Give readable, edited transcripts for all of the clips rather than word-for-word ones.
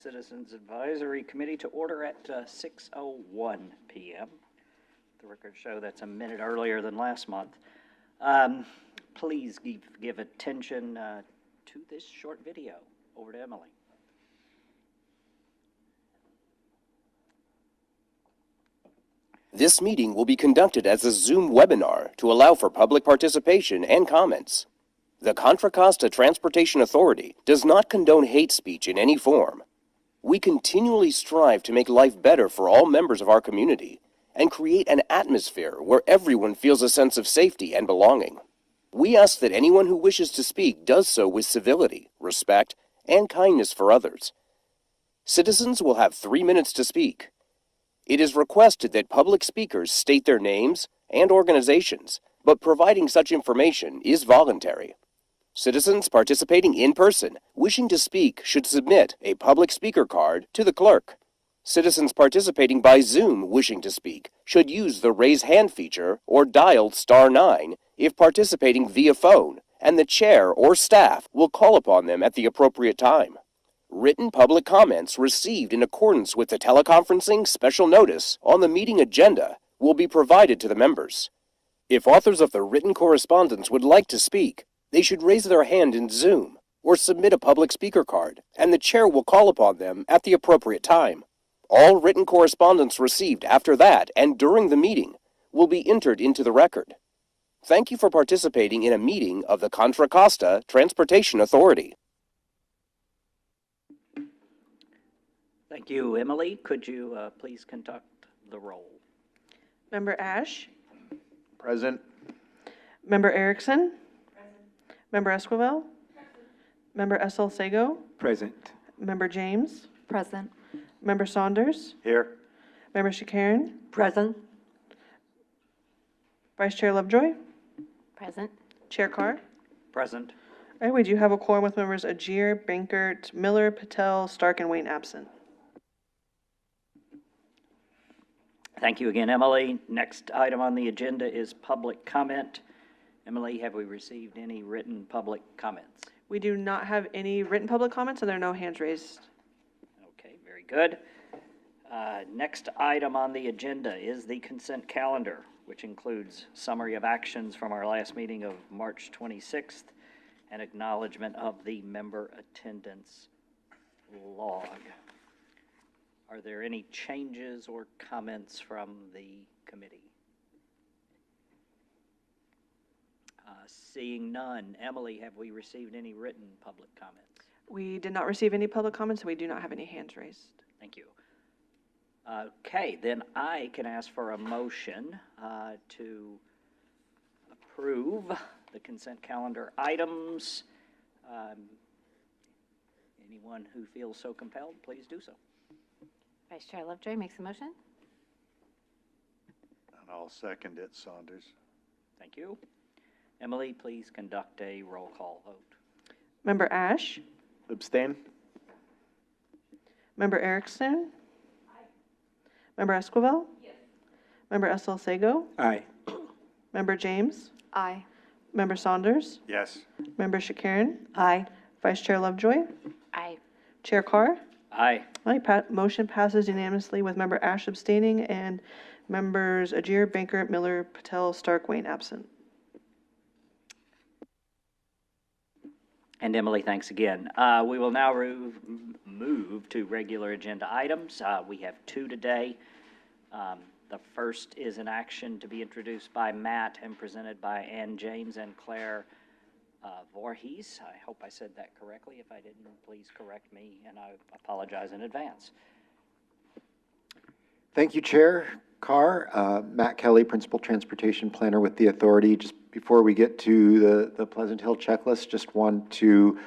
Citizens Advisory Committee to order at 6:01 p.m. The records show that's a minute earlier than last month. Please give attention to this short video. Over to Emily. This meeting will be conducted as a Zoom webinar to allow for public participation and comments. The Contra Costa Transportation Authority does not condone hate speech in any form. We continually strive to make life better for all members of our community and create an atmosphere where everyone feels a sense of safety and belonging. We ask that anyone who wishes to speak does so with civility, respect, and kindness for others. Citizens will have 3 minutes to speak. It is requested that public speakers state their names and organizations, but providing such information is voluntary. Citizens participating in person wishing to speak should submit a public speaker card to the clerk. Citizens participating by Zoom wishing to speak should use the raise hand feature or dial *9 if participating via phone, and the chair or staff will call upon them at the appropriate time. Written public comments received in accordance with the teleconferencing special notice on the meeting agenda will be provided to the members. If authors of the written correspondence would like to speak, they should raise their hand in Zoom or submit a public speaker card, and the chair will call upon them at the appropriate time. All written correspondence received after that and during the meeting will be entered into the record. Thank you for participating in a meeting of the Contra Costa Transportation Authority. Thank you, Emily. Could you please conduct the roll? Member Ash? Present. Member Erickson? Present. Member Esquivel? Present. Member Esel-Sego? Present. Member James? Present. Member Saunders? Here. Member Shakarian? Present. Vice Chair Lovejoy? Present. Chair Carr? Present. All right, we do have a quorum with members Ajir, Bankert, Miller, Patel, Stark, and Wayne absent. Thank you again, Emily. Next item on the agenda is public comment. Emily, have we received any written public comments? We do not have any written public comments, and there are no hands raised. Okay, very good. Next item on the agenda is the consent calendar, which includes summary of actions from our last meeting of March 26th and acknowledgement of the member attendance log. Are there any changes or comments from the committee? Seeing none, Emily, have we received any written public comments? We did not receive any public comments, and we do not have any hands raised. Thank you. Okay, then I can ask for a motion to approve the consent calendar items. Anyone who feels so compelled, please do so. Vice Chair Lovejoy makes a motion. And I'll second it, Saunders. Thank you. Emily, please conduct a roll call vote. Member Ash? Abstain. Member Erickson? Aye. Member Esquivel? Yes. Member Esel-Sego? Aye. Member James? Aye. Member Saunders? Yes. Member Shakarian? Aye. Vice Chair Lovejoy? Aye. Chair Carr? Aye. All right, motion passes unanimously with Member Ash abstaining and members Ajir, Bankert, Miller, Patel, Stark, Wayne absent. And Emily, thanks again. We will now move to regular agenda items. We have two today. The first is an action to be introduced by Matt and presented by Ann James and Claire Voorhees. I hope I said that correctly. If I didn't, please correct me, and I apologize in advance. Thank you, Chair Carr. Matt Kelly, Principal Transportation Planner with the Authority. Just before we get to the Pleasant Hill checklist, just want to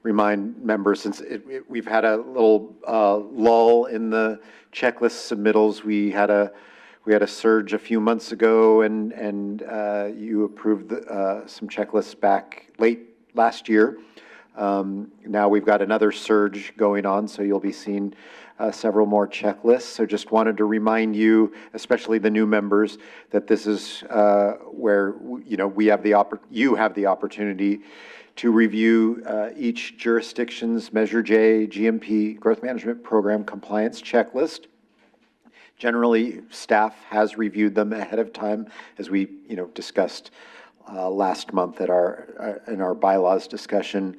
remind members, since we've had a little lull in the checklist submittals. We had a surge a few months ago, and you approved some checklists back late last year. Now we've got another surge going on, so you'll be seeing several more checklists. So just wanted to remind you, especially the new members, that this is where you have the opportunity to review each jurisdiction's Measure J GMP Growth Management Program compliance checklist. Generally, staff has reviewed them ahead of time, as we, discussed last month at in our bylaws discussion.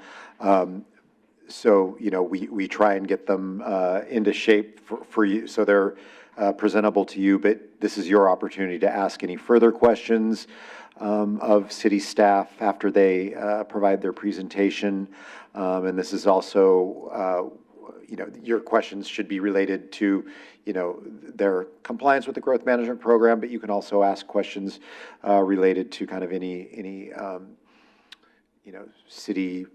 So, we try and get them into shape for you, so they're presentable to you, but this is your opportunity to ask any further questions of city staff after they provide their presentation. And this is also, your questions should be related to, their compliance with the growth management program, but you can also ask questions related to kind of any city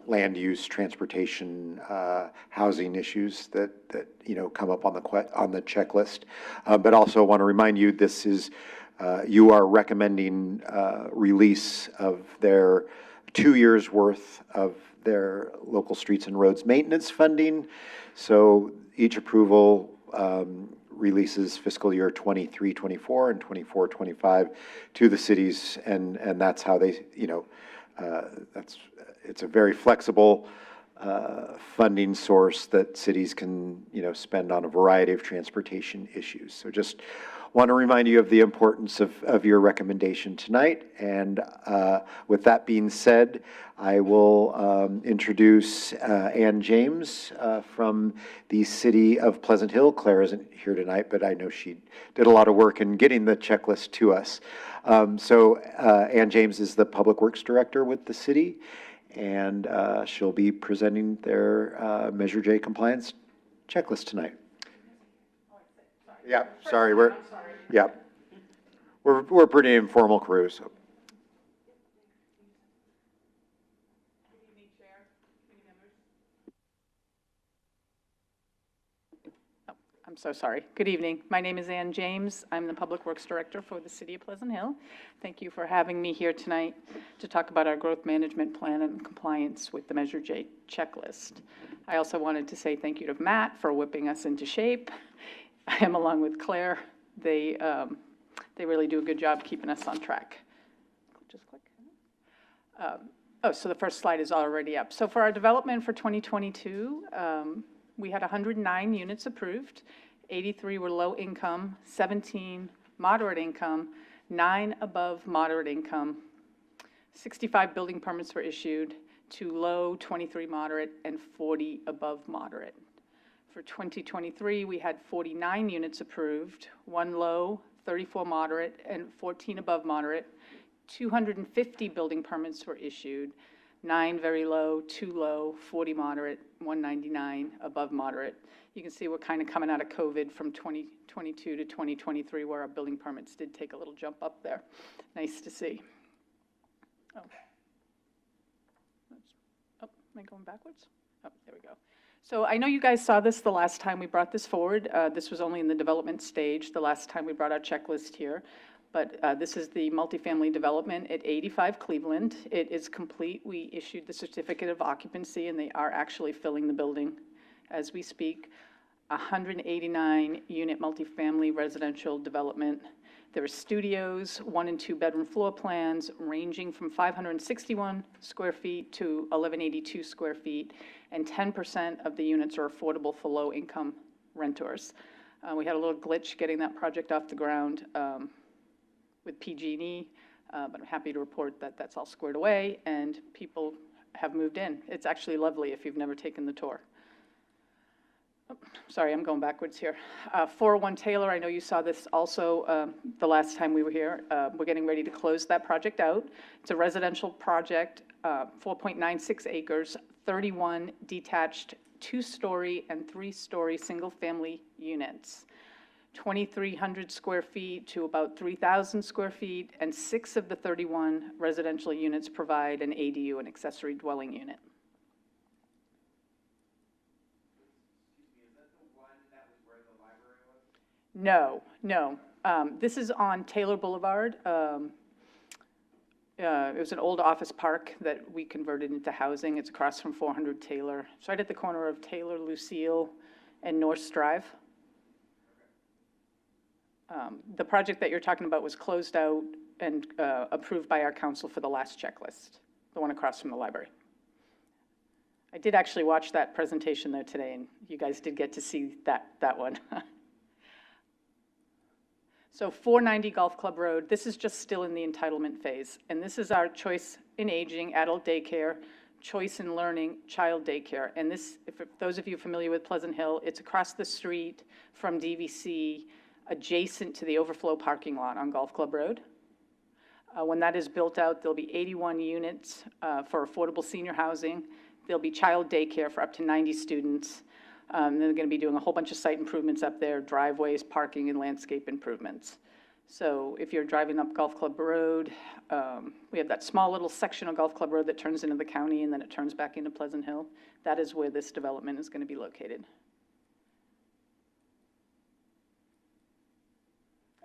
land use, transportation, housing issues that come up on the checklist. But also want to remind you, this is you are recommending release of their 2 years' worth of their local streets and roads maintenance funding. So each approval releases fiscal year 23-24 and 24-25 to the cities, and that's how they, it's a very flexible funding source that cities can, spend on a variety of transportation issues. So just want to remind you of the importance of your recommendation tonight. And with that being said, I will introduce Ann James from the city of Pleasant Hill. Claire isn't here tonight, but I know she did a lot of work in getting the checklist to us. So Ann James is the Public Works Director with the city, and she'll be presenting their Measure J compliance checklist tonight. Yeah, sorry, yeah. We're a pretty informal crew, so. I'm so sorry. Good evening. My name is Ann James. I'm the Public Works Director for the City of Pleasant Hill. Thank you for having me here tonight to talk about our growth management plan and compliance with the Measure J checklist. I also wanted to say thank you to Matt for whipping us into shape. I am along with Claire. They really do a good job keeping us on track. Just click. So the first slide is already up. So for our development for 2022, we had 109 units approved, 83 were low income, 17 moderate income, 9 above moderate income, 65 building permits were issued, 2 low, 23 moderate, and 40 above moderate. For 2023, we had 49 units approved, 1 low, 34 moderate, and 14 above moderate. 250 building permits were issued, 9 very low, 2 low, 40 moderate, 199 above moderate. You can see we're kind of coming out of COVID from 2022 to 2023, where our building permits did take a little jump up there. Nice to see. Oh, am I going backwards? Oh, there we go. So I know you guys saw this the last time we brought this forward. This was only in the development stage the last time we brought our checklist here. But this is the multifamily development at 85 Cleveland. It is complete. We issued the certificate of occupancy, and they are actually filling the building as we speak. 189 unit multifamily residential development. There are studios, 1 and 2 bedroom floor plans ranging from 561 square feet to 1182 square feet, and 10% of the units are affordable for low income renters. We had a little glitch getting that project off the ground with PG&E, but I'm happy to report that that's all squared away and people have moved in. It's actually lovely if you've never taken the tour. Oh, sorry, I'm going backwards here. 401 Taylor, I know you saw this also the last time we were here. We're getting ready to close that project out. It's a residential project, 4.96 acres, 31 detached 2-story and 3-story single-family units. 2,300 square feet to about 3,000 square feet, and 6 of the 31 residential units provide an ADU, an accessory dwelling unit. Is that the one that was where the library was? No. This is on Taylor Boulevard. It was an old office park that we converted into housing. It's across from 400 Taylor. It's right at the corner of Taylor, Lucille, and North Drive. The project that you're talking about was closed out and approved by our council for the last checklist. the one across from the library. I did actually watch that presentation though today, and you guys did get to see that one. So 490 Golf Club Road, this is just still in the entitlement phase. And this is our choice in aging, adult daycare, choice in learning, child daycare. And this, if those of you familiar with Pleasant Hill, it's across the street from DVC, adjacent to the overflow parking lot on Golf Club Road. When that is built out, there'll be 81 units for affordable senior housing. There'll be child daycare for up to 90 students. They're going to be doing a whole bunch of site improvements up there, driveways, parking, and landscape improvements. So if you're driving up Golf Club Road, we have that small little section of Golf Club Road that turns into the county and then it turns back into Pleasant Hill. That is where this development is going to be located.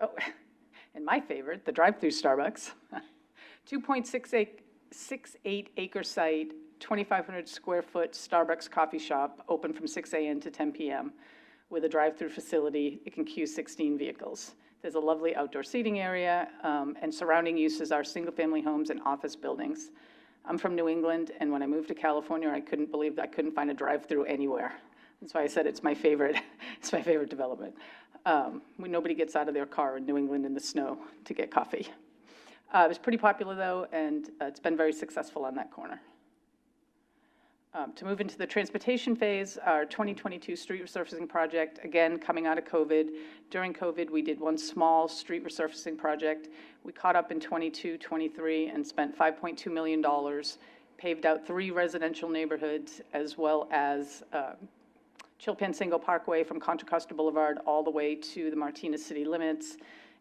Oh, and my favorite, the drive-through Starbucks. 2.68 acre site, 2,500 square foot Starbucks coffee shop, open from 6 a.m. to 10 p.m. with a drive-through facility. It can queue 16 vehicles. There's a lovely outdoor seating area, and surrounding uses are single-family homes and office buildings. I'm from New England, and when I moved to California, I couldn't believe that I couldn't find a drive-through anywhere. That's why I said it's my favorite. It's my favorite development. Nobody gets out of their car in New England in the snow to get coffee. It was pretty popular though, and it's been very successful on that corner. To move into the transportation phase, our 2022 street resurfacing project, again, coming out of COVID. During COVID, we did one small street resurfacing project. We caught up in 22, 23, and spent $5.2 million, paved out 3 residential neighborhoods, as well as Chilpancingo Parkway from Contra Costa Boulevard all the way to the Martinez city limits,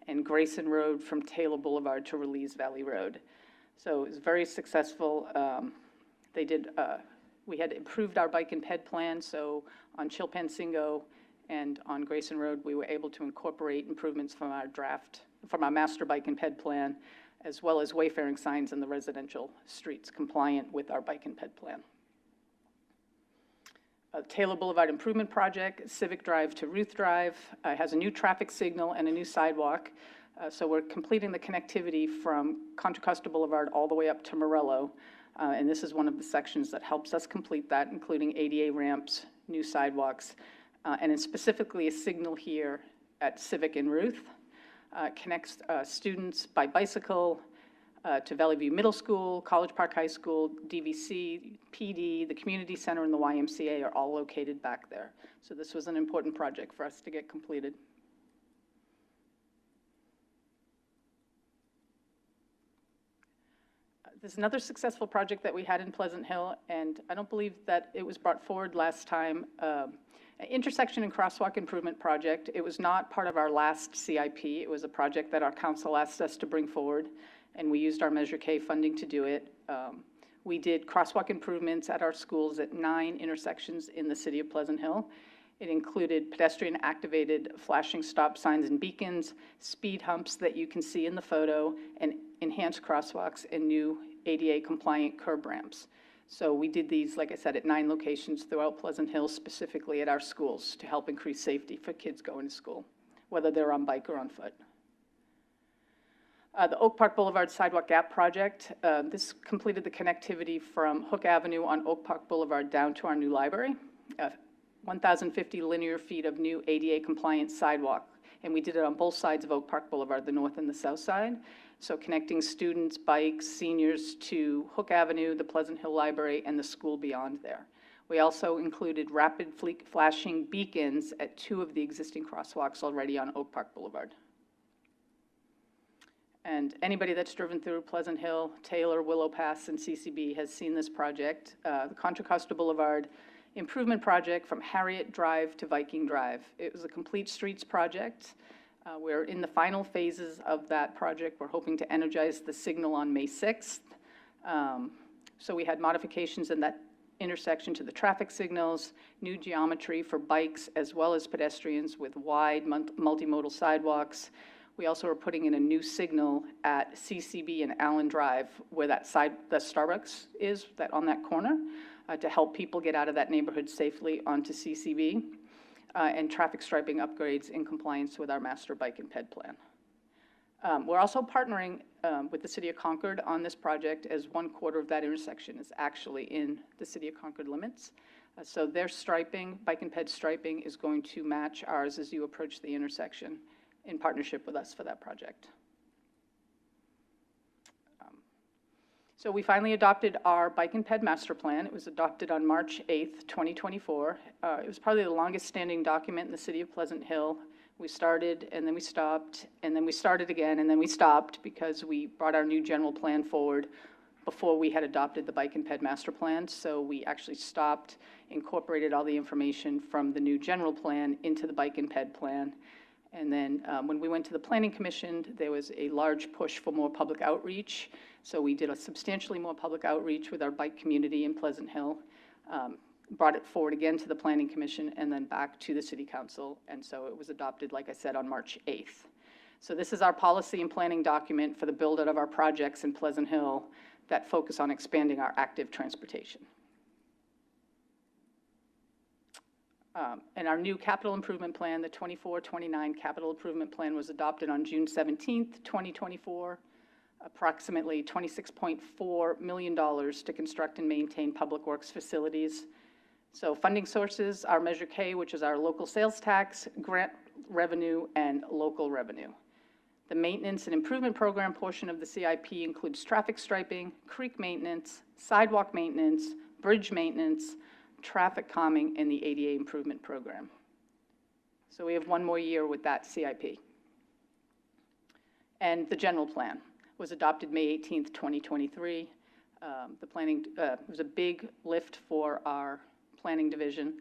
and Grayson Road from Taylor Boulevard to Release Valley Road. So it was very successful. We had improved our bike and ped plan, so on Chilpancingo and on Grayson Road, we were able to incorporate improvements from our master bike and ped plan, as well as wayfaring signs in the residential streets compliant with our bike and ped plan. Taylor Boulevard Improvement Project, Civic Drive to Ruth Drive, has a new traffic signal and a new sidewalk. So we're completing the connectivity from Contra Costa Boulevard all the way up to Morello. And this is one of the sections that helps us complete that, including ADA ramps, new sidewalks, and then specifically a signal here at Civic and Ruth. Connects students by bicycle to Valley View Middle School, College Park High School, DVC, PD, the community center, and the YMCA are all located back there. So this was an important project for us to get completed. There's another successful project that we had in Pleasant Hill, and I don't believe that it was brought forward last time. An intersection and crosswalk improvement project. It was not part of our last CIP. It was a project that our council asked us to bring forward, and we used our Measure K funding to do it. We did crosswalk improvements at our schools at 9 intersections in the city of Pleasant Hill. It included pedestrian-activated flashing stop signs and beacons, speed humps that you can see in the photo, and enhanced crosswalks and new ADA-compliant curb ramps. So we did these, like I said, at 9 locations throughout Pleasant Hill, specifically at our schools, to help increase safety for kids going to school, whether they're on bike or on foot. The Oak Park Boulevard Sidewalk Gap Project, this completed the connectivity from Hook Avenue on Oak Park Boulevard down to our new library. 1,050 linear feet of new ADA-compliant sidewalk, and we did it on both sides of Oak Park Boulevard, the north and the south side. So connecting students, bikes, seniors to Hook Avenue, the Pleasant Hill Library, and the school beyond there. We also included rapid flashing beacons at 2 of the existing crosswalks already on Oak Park Boulevard. And anybody that's driven through Pleasant Hill, Taylor, Willow Pass, and CCB has seen this project. The Contra Costa Boulevard improvement project from Harriet Drive to Viking Drive. It was a complete streets project. We're in the final phases of that project. We're hoping to energize the signal on May 6th. So we had modifications in that intersection to the traffic signals, new geometry for bikes as well as pedestrians with wide multimodal sidewalks. We also are putting in a new signal at CCB and Allen Drive where the Starbucks is, on that corner, to help people get out of that neighborhood safely onto CCB. And traffic striping upgrades in compliance with our master bike and ped plan. We're also partnering with the City of Concord on this project, as 1/4 of that intersection is actually in the City of Concord limits. So their striping, bike and ped striping, is going to match ours as you approach the intersection in partnership with us for that project. So we finally adopted our bike and ped master plan. It was adopted on March 8th, 2024. It was probably the longest standing document in the city of Pleasant Hill. We started, and then we stopped, and then we started again, and then we stopped because we brought our new general plan forward before we had adopted the bike and ped master plan. So we actually stopped, incorporated all the information from the new general plan into the bike and ped plan. And then when we went to the Planning Commission, there was a large push for more public outreach. So we did a substantially more public outreach with our bike community in Pleasant Hill, brought it forward again to the Planning Commission, and then back to the City Council. And so it was adopted, like I said, on March 8th. So this is our policy and planning document for the build-out of our projects in Pleasant Hill that focus on expanding our active transportation. And our new capital improvement plan, the 24-29 capital improvement plan, was adopted on June 17th, 2024. Approximately $26.4 million to construct and maintain public works facilities. So funding sources are Measure K, which is our local sales tax, grant revenue, and local revenue. The maintenance and improvement program portion of the CIP includes traffic striping, creek maintenance, sidewalk maintenance, bridge maintenance, traffic calming, and the ADA improvement program. So we have one more year with that CIP. And the general plan was adopted May 18th, 2023. The planning, was a big lift for our planning division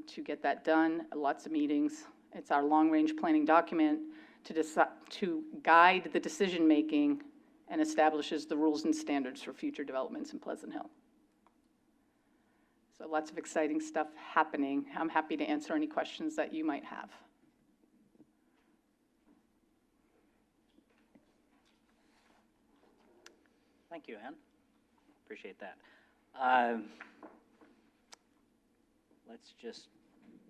to get that done, lots of meetings. It's our long-range planning document to guide the decision-making and establishes the rules and standards for future developments in Pleasant Hill. So lots of exciting stuff happening. I'm happy to answer any questions that you might have. Thank you, Ann. Appreciate that.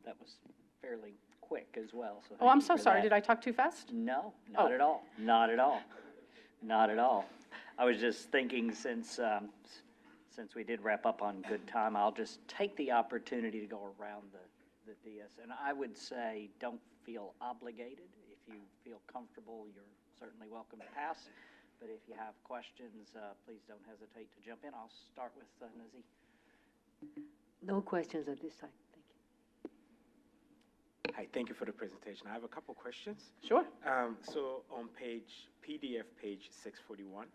That was fairly quick as well. So Oh, I'm thank you so for sorry. that. Did I talk too fast? No, not Oh. at all. Not at all. Not at all. I was just thinking since we did wrap up on good time, I'll just take the opportunity to go around the DS. And I would say, don't feel obligated. If you feel comfortable, you're certainly welcome to pass. But if you have questions, please don't hesitate to jump in. I'll start with Nazir. No questions at this time. Thank you. Hi, thank you for the presentation. I have a couple questions. Sure. So on PDF page 641,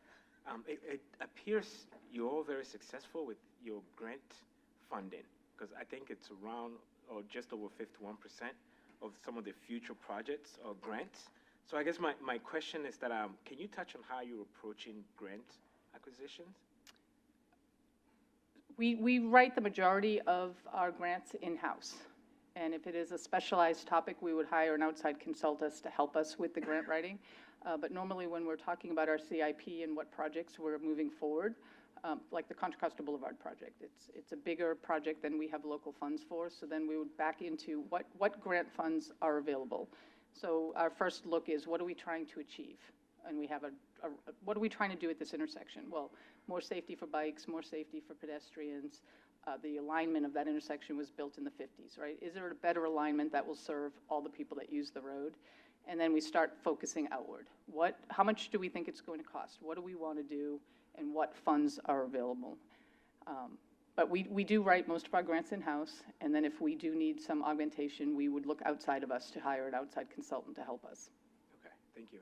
it appears you're all very successful with your grant funding, because I think it's around or just over 51% of some of the future projects or grants. So I guess my question is that, can you touch on how you're approaching grant acquisitions? We write the majority of our grants in-house. And if it is a specialized topic, we would hire an outside consultant to help us with the grant writing. But normally when we're talking about our CIP and what projects we're moving forward, like the Contra Costa Boulevard project, it's a bigger project than we have local funds for. So then we would back into what grant funds are available. So our first look is, what are we trying to achieve? And we have what are we trying to do at this intersection? Well, more safety for bikes, more safety for pedestrians. The alignment of that intersection was built in the 50s, right? Is there a better alignment that will serve all the people that use the road? And then we start focusing outward. How much do we think it's going to cost? What do we want to do? And what funds are available? But we do write most of our grants in-house, and then if we do need some augmentation, we would look outside of us to hire an outside consultant to help us. Okay, thank you.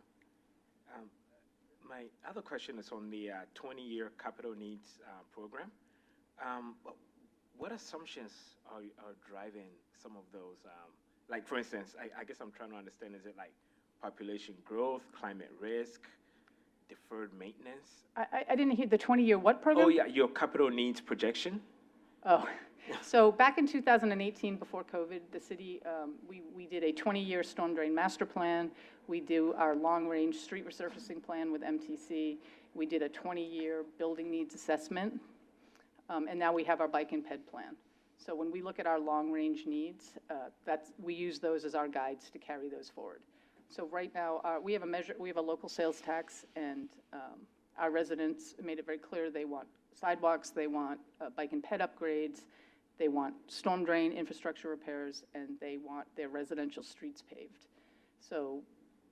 My other question is on the 20-year capital needs program. What assumptions are driving some of those? Like, for instance, I guess I'm trying to understand, is it like population growth, climate risk, deferred maintenance? I didn't hear the 20-year what program? Oh, yeah, your capital needs projection. Oh, so back in 2018, before COVID, the city, we did a 20-year storm drain master plan. We do our long-range street resurfacing plan with MTC. We did a 20-year building needs assessment. And now we have our bike and ped plan. So when we look at our long-range needs, we use those as our guides to carry those forward. So right now, we have a local sales tax, and our residents made it very clear they want sidewalks, they want bike and ped upgrades, they want storm drain infrastructure repairs, and they want their residential streets paved. So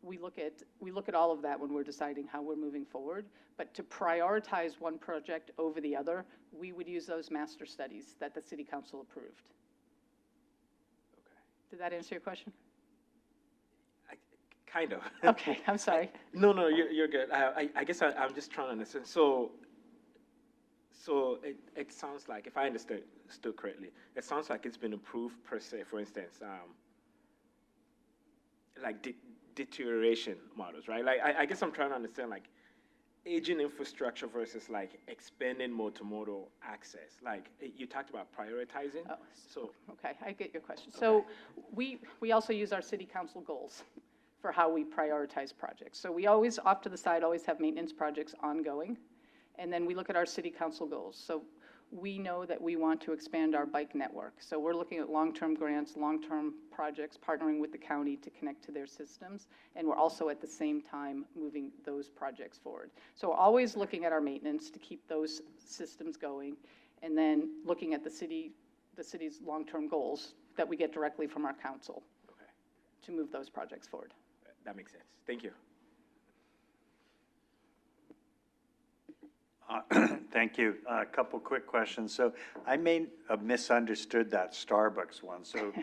we look at all of that when we're deciding how we're moving forward. But to prioritize one project over the other, we would use those master studies that the city council approved. Okay. Did that answer your question? Kind of. Okay, I'm sorry. No, you're good. I guess I'm just trying to understand. So it sounds like, if I understood correctly, it sounds like it's been approved per se. For instance, like deterioration models, right? Like I guess I'm trying to understand, like, aging infrastructure versus like expanding multimodal access. Like you talked about prioritizing. Oh, So Okay, I get your question. So we also use our city council goals for how we prioritize projects. So we always, off to the side, always have maintenance projects ongoing, and then we look at our city council goals. So we know that we want to expand our bike network. So we're looking at long-term grants, long-term projects, partnering with the county to connect to their systems, and we're also at the same time moving those projects forward. So always looking at our maintenance to keep those systems going, and then looking at the city's long-term goals that we get directly from our council okay, to move those projects forward. that makes sense. Thank you. Thank you. A couple quick questions. So I may have misunderstood that Starbucks one. So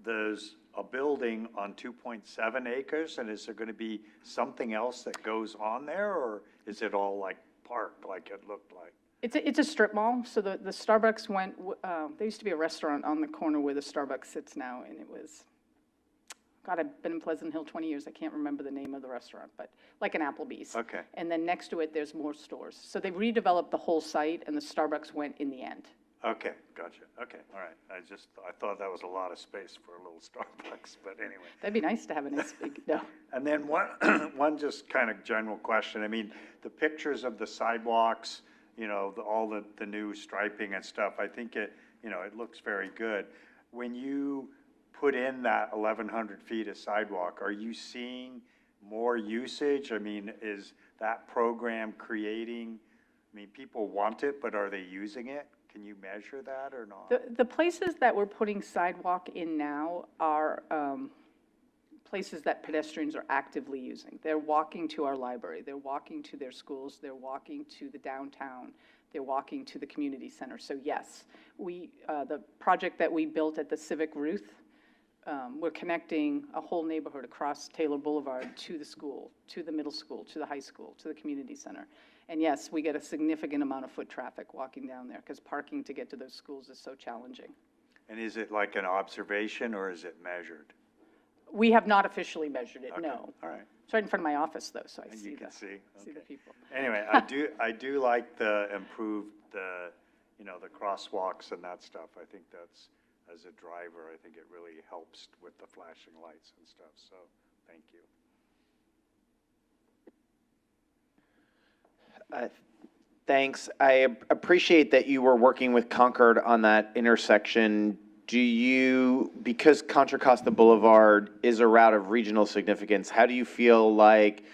there's a building on 2.7 acres, and is there going to be something else that goes on there, or is it all like parked like it looked like? It's a strip mall, so the Starbucks went, there used to be a restaurant on the corner where the Starbucks sits now, and it was, God, I've been in Pleasant Hill 20 years, I can't remember the name of the restaurant, but like an Applebee's. Okay. And then next to it, there's more stores. So they redeveloped the whole site, and the Starbucks went in the end. Okay, gotcha. Okay, all right. I thought that was a lot of space for a little Starbucks, but anyway. That'd be nice to have a nice big, no. And then one just kind of general question. I mean, the pictures of the sidewalks, you know, all the new striping and stuff, I think it looks very good. When you put in that 1,100 feet of sidewalk, are you seeing more usage? I mean, is that program creating, I mean, people want it, but are they using it? Can you measure that or not? The places that we're putting sidewalk in now are places that pedestrians are actively using. They're walking to our library, they're walking to their schools, they're walking to the downtown, they're walking to the community center. So yes, the project that we built at the Civic Ruth, we're connecting a whole neighborhood across Taylor Boulevard to the school, to the middle school, to the high school, to the community center. And yes, we get a significant amount of foot traffic walking down there because parking to get to those schools is so challenging. And is it like an observation or is it measured? We have not officially measured it, Okay, no. all right. It's right in front of my office though, so I And see you can the, see, see the okay. people. Anyway, I do like the improved, the crosswalks and that stuff. I think that's, as a driver, I think it really helps with the flashing lights and stuff, so thank you. Thanks. I appreciate that you were working with Concord on that intersection. Do you, because Contra Costa Boulevard is a route of regional significance, how do you feel like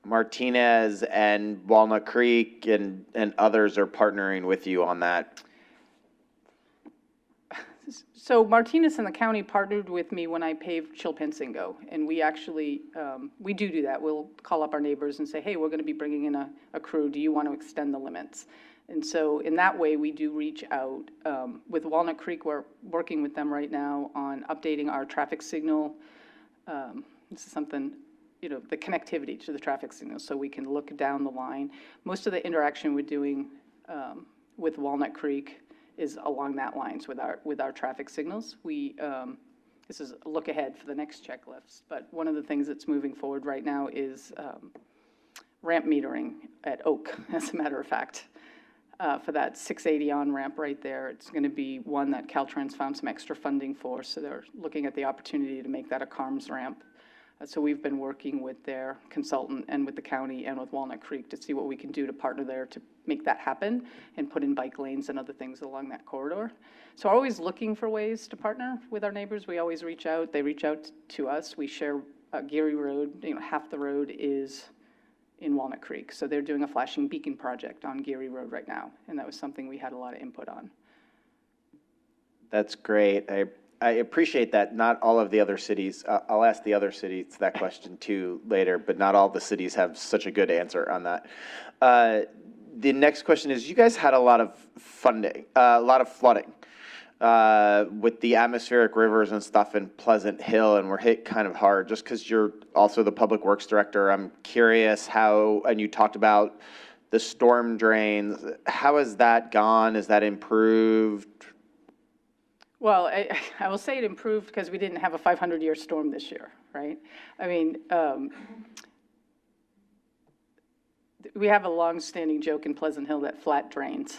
Martinez and Walnut Creek and others are partnering with you on that? So Martinez and the county partnered with me when I paved Chilpancingo, and we actually, we do that. We'll call up our neighbors and say, hey, we're gonna be bringing in a crew, do you want to extend the limits? And so in that way, we do reach out. With Walnut Creek, we're working with them right now on updating our traffic signal. This is something, the connectivity to the traffic signal, so we can look down the line. Most of the interaction we're doing with Walnut Creek is along that lines with our traffic signals. This is a look ahead for the next checklist, but one of the things that's moving forward right now is ramp metering at Oak, as a matter of fact. For that 680 on-ramp right there, it's going to be one that Caltrans found some extra funding for, so they're looking at the opportunity to make that a CARMS ramp. So we've been working with their consultant and with the county and with Walnut Creek to see what we can do to partner there to make that happen and put in bike lanes and other things along that corridor. So always looking for ways to partner with our neighbors. We always reach out. They reach out to us. We share Geary Road, half the road is in Walnut Creek. So they're doing a flashing beacon project on Geary Road right now, and that was something we had a lot of input on. That's great. I appreciate that. Not all of the other cities, I'll ask the other cities that question too later, but not all the cities have such a good answer on that. The next question is, you guys had a lot of funding, a lot of flooding with the atmospheric rivers and stuff in Pleasant Hill, and we're hit kind of hard. Just because you're also the Public Works Director, I'm curious how, and you talked about the storm drains, how has that gone? Has that improved? Well, I will say it improved because we didn't have a 500-year storm this year, right? I mean, we have a long-standing joke in Pleasant Hill that flat drains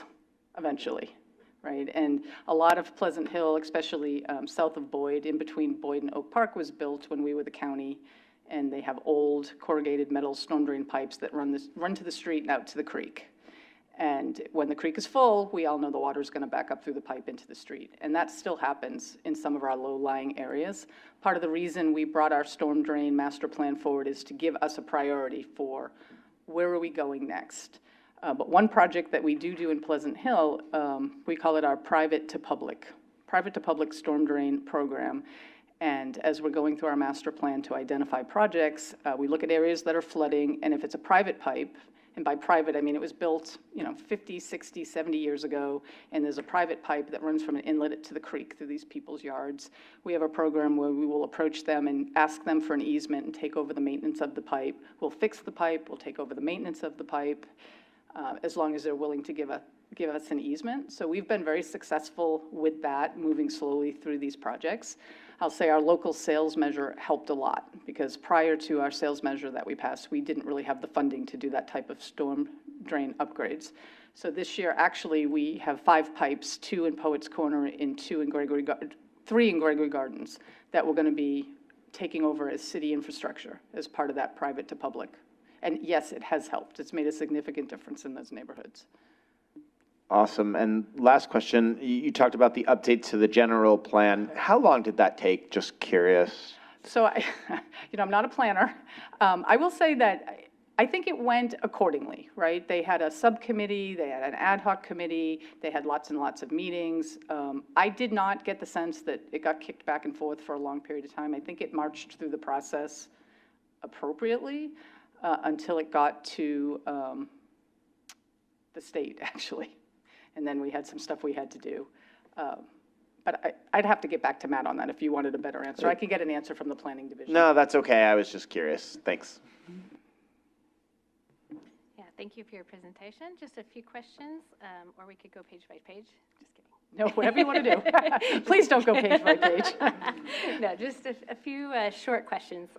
eventually, right? And a lot of Pleasant Hill, especially south of Boyd, in between Boyd and Oak Park, was built when we were the county, and they have old corrugated metal storm drain pipes that run to the street and out to the creek. And when the creek is full, we all know the water is going to back up through the pipe into the street. And that still happens in some of our low-lying areas. Part of the reason we brought our storm drain master plan forward is to give us a priority for where are we going next. But one project that we do in Pleasant Hill, we call it our private to public storm drain program. And as we're going through our master plan to identify projects, we look at areas that are flooding, and if it's a private pipe, and by private, I mean it was built, 50, 60, 70 years ago, and there's a private pipe that runs from an inlet to the creek through these people's yards. We have a program where we will approach them and ask them for an easement and take over the maintenance of the pipe. We'll fix the pipe, we'll take over the maintenance of the pipe, as long as they're willing to give us an easement. So we've been very successful with that, moving slowly through these projects. I'll say our local sales measure helped a lot, because prior to our sales measure that we passed, we didn't really have the funding to do that type of storm drain upgrades. So this year, actually, we have 5 pipes, 2 in Poets Corner and 3 in Gregory Gardens, that we're going to be taking over as city infrastructure as part of that private to public. And yes, it has helped. It's made a significant difference in those neighborhoods. Awesome. And last question, you talked about the update to the general plan. How long did that take? Just curious. So I'm not a planner. I will say that I think it went accordingly, right? They had a subcommittee, they had an ad hoc committee, they had lots and lots of meetings. I did not get the sense that it got kicked back and forth for a long period of time. I think it marched through the process appropriately until it got to the state, actually. And then we had some stuff we had to do. But I'd have to get back to Matt on that if you wanted a better answer. I could get an answer from the planning division. No, that's okay. I was just curious. Thanks. Yeah, thank you for your presentation. Just a few questions, or we could go page by page. Just kidding. No, whatever you want to do. Please don't go page by page. No, just a few short questions.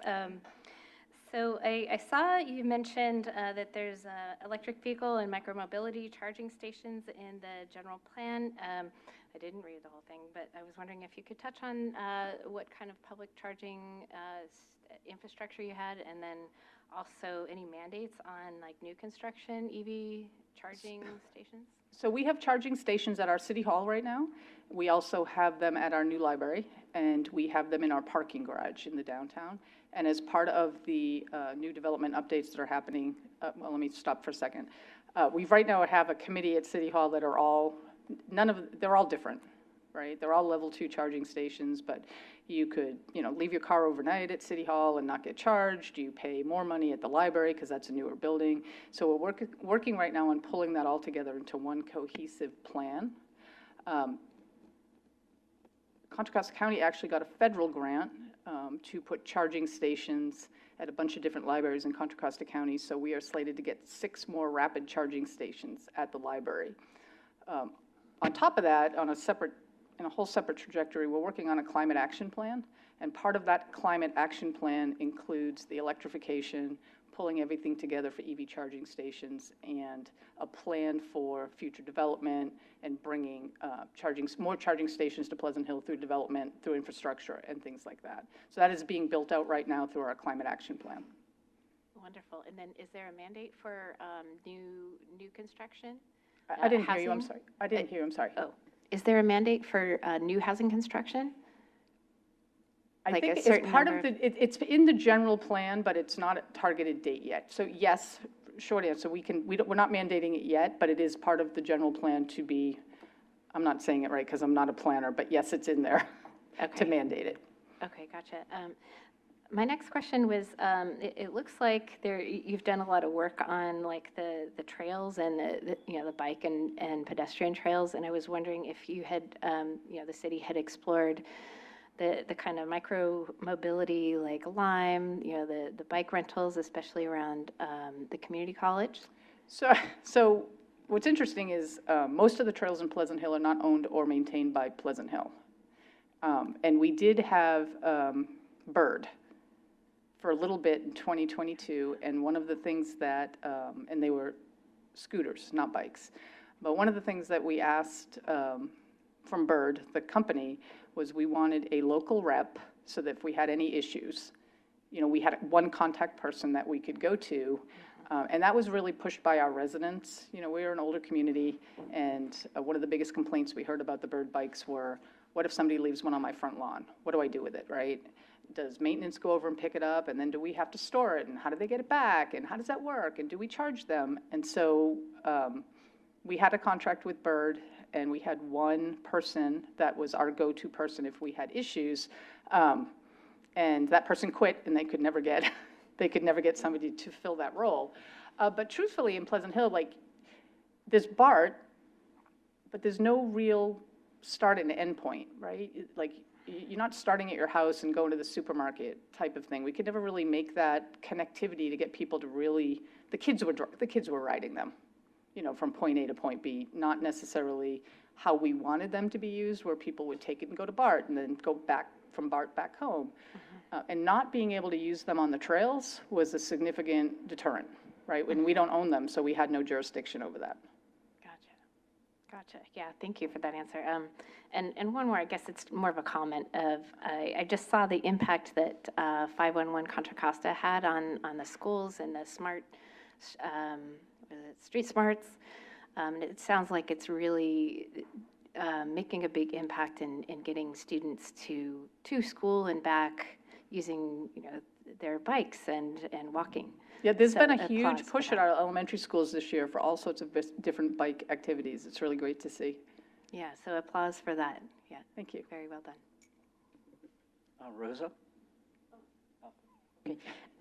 So I saw you mentioned that there's electric vehicle and micromobility charging stations in the general plan. I didn't read the whole thing, but I was wondering if you could touch on what kind of public charging infrastructure you had, and then also any mandates on like new construction EV charging stations? So we have charging stations at our city hall right now. We also have them at our new library, and we have them in our parking garage in the downtown. And as part of the new development updates that are happening, well, let me stop for a second. We right now have a committee at City Hall that are all, they're all different, right? They're all level 2 charging stations, but you could, leave your car overnight at City Hall and not get charged. You pay more money at the library because that's a newer building. So we're working right now on pulling that all together into one cohesive plan. Contra Costa County actually got a federal grant to put charging stations at a bunch of different libraries in Contra Costa County, so we are slated to get 6 more rapid charging stations at the library. On top of that, in a whole separate trajectory, we're working on a climate action plan, and part of that climate action plan includes the electrification, pulling everything together for EV charging stations, and a plan for future development and bringing more charging stations to Pleasant Hill through development, through infrastructure, and things like that. So that is being built out right now through our climate action plan. Wonderful. And then is there a mandate for new construction? I didn't hear you, I'm sorry. I didn't hear you, I'm sorry. Oh, is there a mandate for new housing construction? I Like a think it's certain part number of the, it's in the general plan, but it's not a targeted date yet. So yes, short answer, we're not mandating it yet, but it is part of the general plan to be, I'm not saying it right because I'm not a planner, but yes, it's in there to Okay. mandate it. Okay, gotcha. My next question was, it looks like you've done a lot of work on like the trails and the bike and pedestrian trails, and I was wondering if you had, the city had explored the kind of micro mobility like Lime, the bike rentals, especially around the community college. So what's interesting is most of the trails in Pleasant Hill are not owned or maintained by Pleasant Hill. And we did have Bird for a little bit in 2022, and one of the things that, and they were scooters, not bikes, but one of the things that we asked from Bird, the company, was we wanted a local rep so that if we had any issues, we had one contact person that we could go to. And that was really pushed by our residents. We're an older community, and one of the biggest complaints we heard about the Bird bikes were, what if somebody leaves one on my front lawn? What do I do with it, right? Does maintenance go over and pick it up, and then do we have to store it, and how do they get it back, and how does that work, and do we charge them? And so we had a contract with Bird, and we had one person that was our go-to person if we had issues, and that person quit, and they could never get somebody to fill that role. But truthfully, in Pleasant Hill, like, there's BART, but there's no real start and end point, right? Like, you're not starting at your house and going to the supermarket type of thing. We could never really make that connectivity to get people to really, the kids were riding them, from point A to point B, not necessarily how we wanted them to be used, where people would take it and go to BART and then go back from BART back home. And not being able to use them on the trails was a significant deterrent, right? When we don't own them, so we had no jurisdiction over that. Gotcha. Yeah, thank you for that answer. And one more, I guess it's more of a comment of, I just saw the impact that 511 Contra Costa had on the schools and the smart, street smarts. And it sounds like it's really making a big impact in getting students to school and back using, their bikes and walking. Yeah, there's been a applause huge for push that. at our elementary schools this year for all sorts of different bike activities. It's really great to see. Yeah, so applause for that. Yeah, Thank you. very well done. Rosa?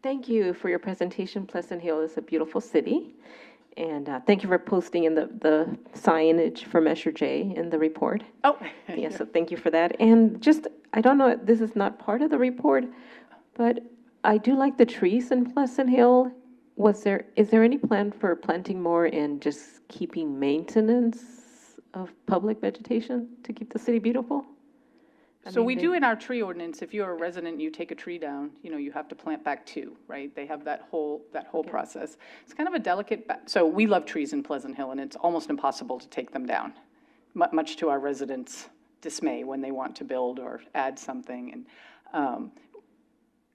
Thank you for your presentation. Pleasant Hill is a beautiful city. And thank you for posting in the signage for Measure J in the report. Oh. Yes, so thank you for that. And just, I don't know, this is not part of the report, but I do like the trees in Pleasant Hill. Is there any plan for planting more and just keeping maintenance of public vegetation to keep the city beautiful? So we do in our tree ordinance, if you're a resident, you take a tree down, you have to plant back 2, right? They have that whole process. It's kind of a delicate, so we love trees in Pleasant Hill, and it's almost impossible to take them down, much to our residents' dismay when they want to build or add something. And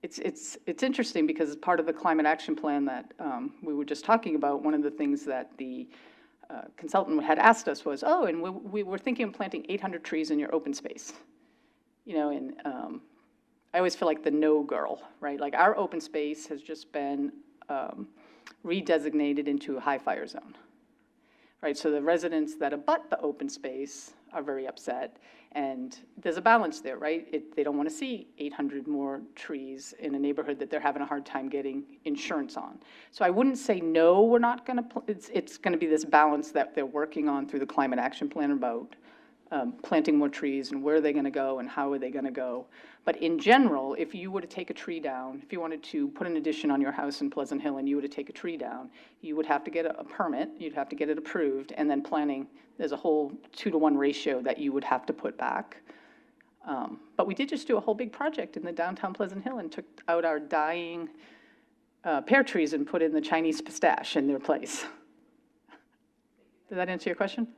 it's interesting because as part of the climate action plan that we were just talking about, one of the things that the consultant had asked us was, and we were thinking of planting 800 trees in your open space. And I always feel like the no girl, right? Like our open space has just been redesignated into a high fire zone, right? So the residents that abut the open space are very upset, and there's a balance there, right? They don't want to see 800 more trees in a neighborhood that they're having a hard time getting insurance on. So I wouldn't say no, we're not going to, it's going to be this balance that they're working on through the climate action plan about planting more trees and where are they going to go and how are they going to go. But in general, if you were to take a tree down, if you wanted to put an addition on your house in Pleasant Hill and you were to take a tree down, you would have to get a permit, you'd have to get it approved, and then planting, there's a whole 2-to-1 ratio that you would have to put back. But we did just do a whole big project in the downtown Pleasant Hill and took out our dying pear trees and put in the Chinese pistache in their place. Did that answer your question?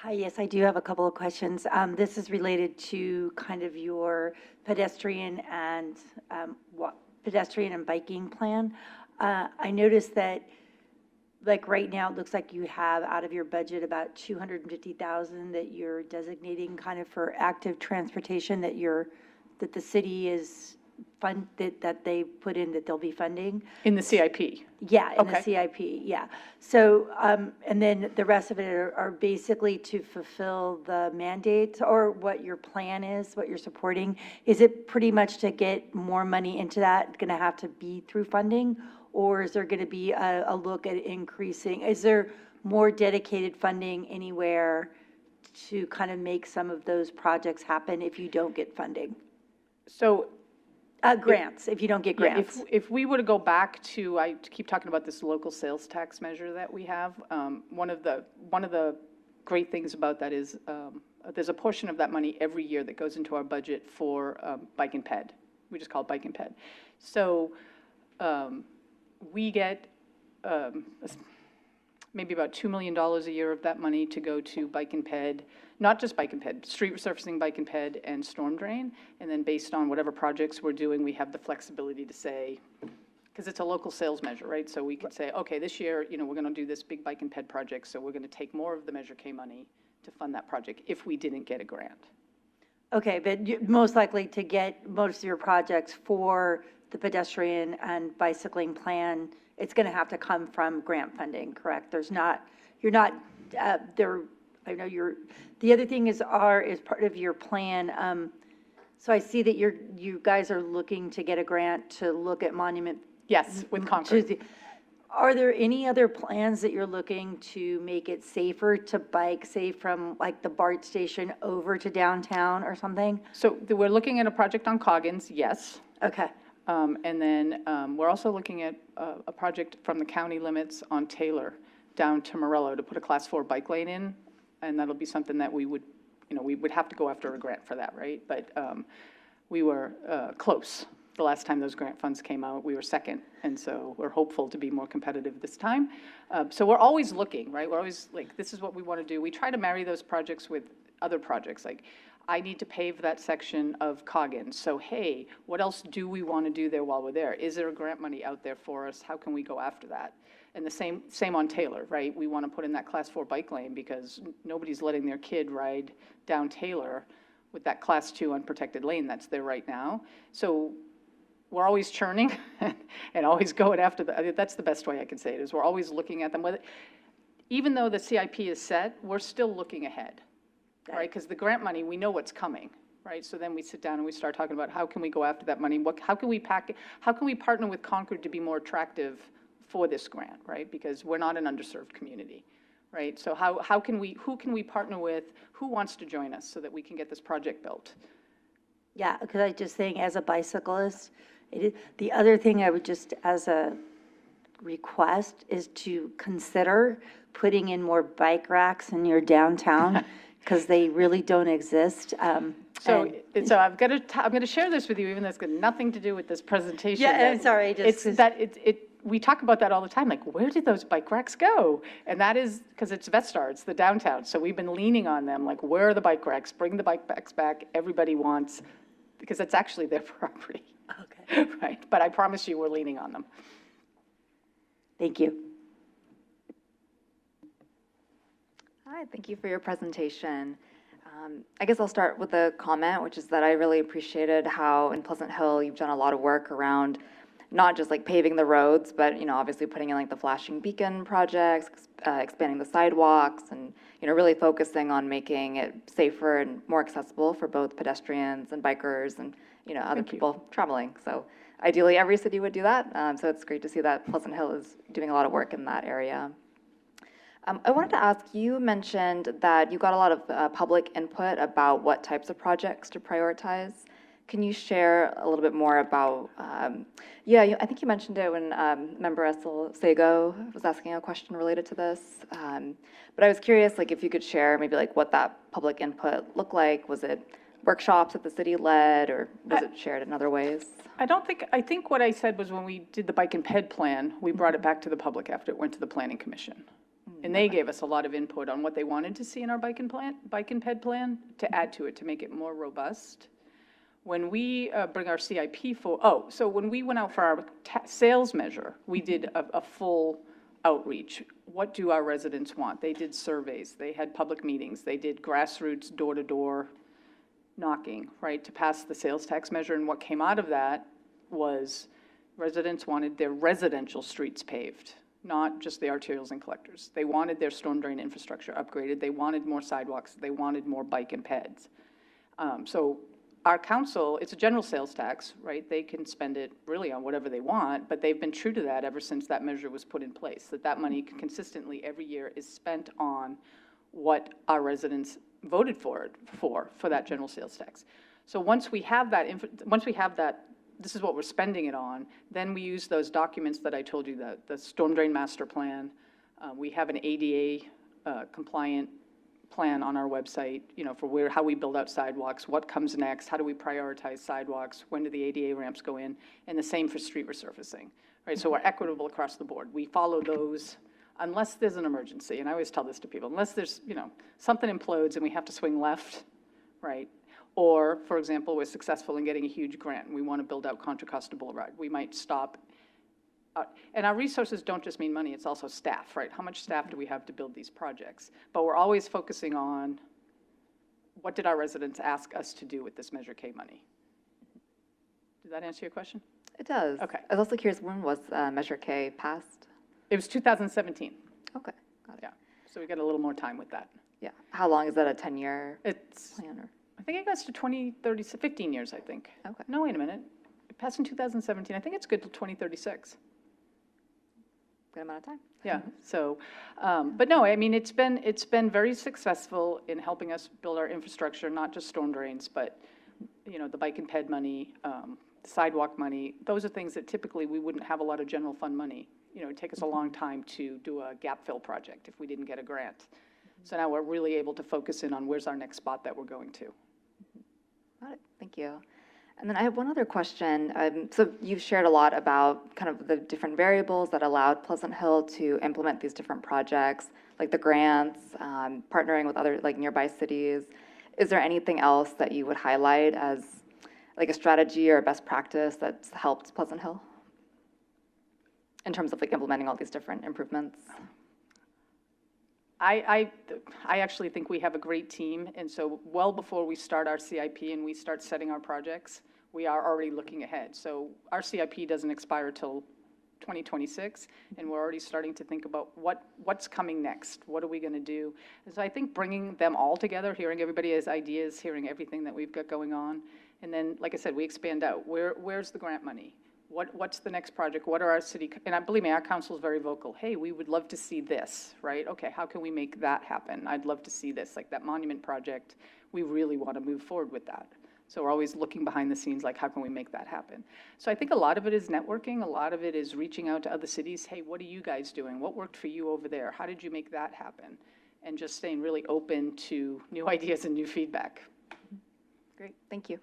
Hi, yes, I do have a couple of questions. This is related to kind of your pedestrian and biking plan. I noticed that like right now, it looks like you have out of your budget about 250,000 that you're designating kind of for active transportation that the city is that they put in that they'll be funding. In the CIP. Yeah, in the Okay. CIP, yeah. So, and then the rest of it are basically to fulfill the mandates or what your plan is, what you're supporting. Is it pretty much to get more money into that, going to have to be through funding? Or is there going to be a look at increasing, is there more dedicated funding anywhere to kind of make some of those projects happen if you don't get funding? So Grants, if you don't get yeah, grants. if we were to go back to, I keep talking about this local sales tax measure that we have. One of the great things about that is there's a portion of that money every year that goes into our budget for bike and ped. We just call it bike and ped. So we get maybe about $2 million a year of that money to go to bike and ped, not just bike and ped, street resurfacing, bike and ped, and storm drain. And then based on whatever projects we're doing, we have the flexibility to say, because it's a local sales measure, right? So we could say, okay, this year, we're going to do this big bike and ped project, so we're going to take more of the Measure K money to fund that project if we didn't get a grant. Okay, but you're most likely to get most of your projects for the pedestrian and bicycling plan, it's going to have to come from grant funding, correct? You're not, I know the other thing is part of your plan. So I see that you guys are looking to get a grant to look at monument. Yes, with Concord. Are there any other plans that you're looking to make it safer to bike, say from like the BART station over to downtown or something? So we're looking at a project on Coggins, yes. Okay. And then we're also looking at a project from the county limits on Taylor down to Morello to put a Class 4 bike lane in. And that'll be something that we would have to go after a grant for that, right? But we were close. The last time those grant funds came out, we were second. And so we're hopeful to be more competitive this time. So we're always looking, right? We're always like, this is what we want to do. We try to marry those projects with other projects. Like, I need to pave that section of Coggins. So, hey, what else do we want to do there while we're there? Is there a grant money out there for us? How can we go after that? And the same on Taylor, right? We want to put in that Class 4 bike lane because nobody's letting their kid ride down Taylor with that Class 2 unprotected lane that's there right now. So we're always churning and always going after that's the best way I can say it, is we're always looking at them. Even though the CIP is set, we're still looking ahead, right? Because the grant money, we know what's coming, right? So then we sit down and we start talking about how can we go after that money? How can we partner with Concord to be more attractive for this grant, right? Because we're not an underserved community, right? So who can we partner with? Who wants to join us so that we can get this project built? Yeah, because I just think as a bicyclist, the other thing I would just, as a request, is to consider putting in more bike racks in your downtown, because they really don't exist. So I'm going to share this with you, even though it's got nothing to do with this presentation. Yeah, I'm sorry. We talk about that all the time, like, where did those bike racks go? And that is because it's Vestar, it's the downtown. So we've been leaning on them, like, where are the bike racks? Bring the bike racks back. Everybody wants, because it's actually their property. Okay. Right, but I promise you, we're leaning on them. Thank you. Hi, thank you for your presentation. I guess I'll start with a comment, which is that I really appreciated how in Pleasant Hill you've done a lot of work around not just like paving the roads, but obviously putting in like the flashing beacon projects, expanding the sidewalks, and really focusing on making it safer and more accessible for both pedestrians and bikers and other people traveling. So ideally, every city would do that. So it's great to see that Pleasant Hill is doing a lot of work in that area. I wanted to ask, you mentioned that you got a lot of public input about what types of projects to prioritize. Can you share a little bit more about, I think you mentioned it when member Essel Sego was asking a question related to this. But I was curious, like, if you could share maybe like what that public input looked like. Was it workshops that the city led, or was it shared in other ways? I think what I said was when we did the bike and ped plan, we brought it back to the public after it went to the planning commission. And they gave us a lot of input on what they wanted to see in our bike and ped plan to add to it, to make it more robust. When we bring our CIP so when we went out for our sales measure, we did a full outreach. What do our residents want? They did surveys, they had public meetings, they did grassroots, door-to-door knocking, right, to pass the sales tax measure. And what came out of that was residents wanted their residential streets paved, not just the arterials and collectors. They wanted their storm drain infrastructure upgraded. They wanted more sidewalks. They wanted more bike and peds. So our council, it's a general sales tax, right? They can spend it really on whatever they want, but they've been true to that ever since that measure was put in place, that money consistently every year is spent on what our residents voted for that general sales tax. So once we have that, this is what we're spending it on, then we use those documents that I told you, the storm drain master plan. We have an ADA compliant plan on our website, for how we build out sidewalks, what comes next, how do we prioritize sidewalks, when do the ADA ramps go in, and the same for street resurfacing, right? So we're equitable across the board. We follow those unless there's an emergency, and I always tell this to people, unless there's, something implodes and we have to swing left, right? Or, for example, we're successful in getting a huge grant and we want to build out Contra Costa Boulevard. We might stop. And our resources don't just mean money, it's also staff, right? How much staff do we have to build these projects? But we're always focusing on what did our residents ask us to do with this Measure K money? Did that answer your question? It does. Okay. I was also curious, when was Measure K passed? It was 2017. Okay, got it. Yeah, so we got a little more time with that. Yeah. How long is that, a 10-year It's, plan? Or? I think it goes to 2030, 15 years, I think. Okay. No, wait a minute. It passed in 2017. I think it's good till 2036. Good amount of time. Yeah, so, but no, I mean, it's been very successful in helping us build our infrastructure, not just storm drains, but, the bike and ped money, sidewalk money. Those are things that typically we wouldn't have a lot of general fund money. It'd take us a long time to do a gap fill project if we didn't get a grant. So now we're really able to focus in on where's our next spot that we're going to. Got it. Thank you. And then I have one other question. So you've shared a lot about kind of the different variables that allowed Pleasant Hill to implement these different projects, like the grants, partnering with other nearby cities. Is there anything else that you would highlight as like a strategy or a best practice that's helped Pleasant Hill in terms of implementing all these different improvements? I actually think we have a great team, and so well before we start our CIP and we start setting our projects, we are already looking ahead. So our CIP doesn't expire till 2026, and we're already starting to think about what's coming next. What are we going to do? And so I think bringing them all together, hearing everybody's ideas, hearing everything that we've got going on, and then, like I said, we expand out. Where's the grant money? What's the next project? What are our city, and believe me, our council is very vocal. Hey, we would love to see this, right? Okay, how can we make that happen? I'd love to see this, like that monument project. We really want to move forward with that. So we're always looking behind the scenes, like how can we make that happen? So I think a lot of it is networking. A lot of it is reaching out to other cities. Hey, what are you guys doing? What worked for you over there? How did you make that happen? And just staying really open to new ideas and new feedback. Great, thank you.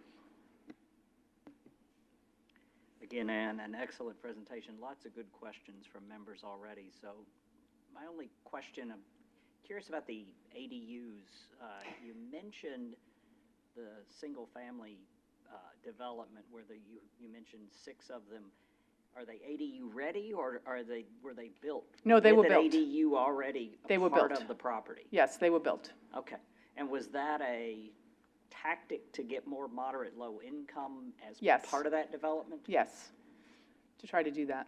Again, Ann, an excellent presentation. Lots of good questions from members already. So my only question, I'm curious about the ADUs. You mentioned the single-family development where you mentioned 6 of them. Are they ADU ready, or were they built? No, they were with an built. ADU already part of the property? Yes, they were built. Okay. And was that a tactic to get more moderate low income as Yes. part of that development? Yes, to try to do that.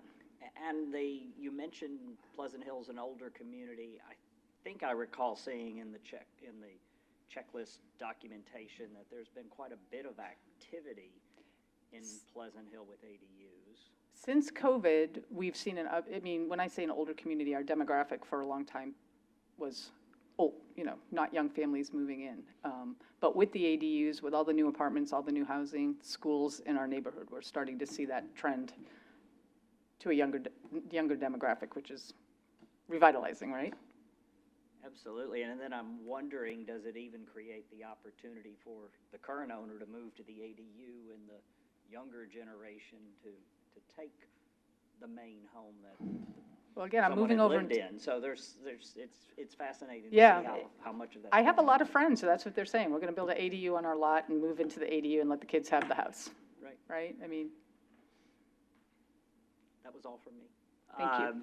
And you mentioned Pleasant Hill's an older community. I think I recall seeing in the checklist documentation that there's been quite a bit of activity in Pleasant Hill with ADUs. Since COVID, we've seen when I say an older community, our demographic for a long time was old, not young families moving in. But with the ADUs, with all the new apartments, all the new housing, schools in our neighborhood, we're starting to see that trend to a younger demographic, which is revitalizing, right? Absolutely. And then I'm wondering, does it even create the opportunity for the current owner to move to the ADU and the younger generation to take the main home that Well, again, I'm someone moving had over lived into, in? So it's fascinating to Yeah. see how much of that. I have a lot of friends, so that's what they're saying. We're going to build an ADU on our lot and move into the ADU and let the kids have the house. Right. Right? I mean, That was all from me. Thank you.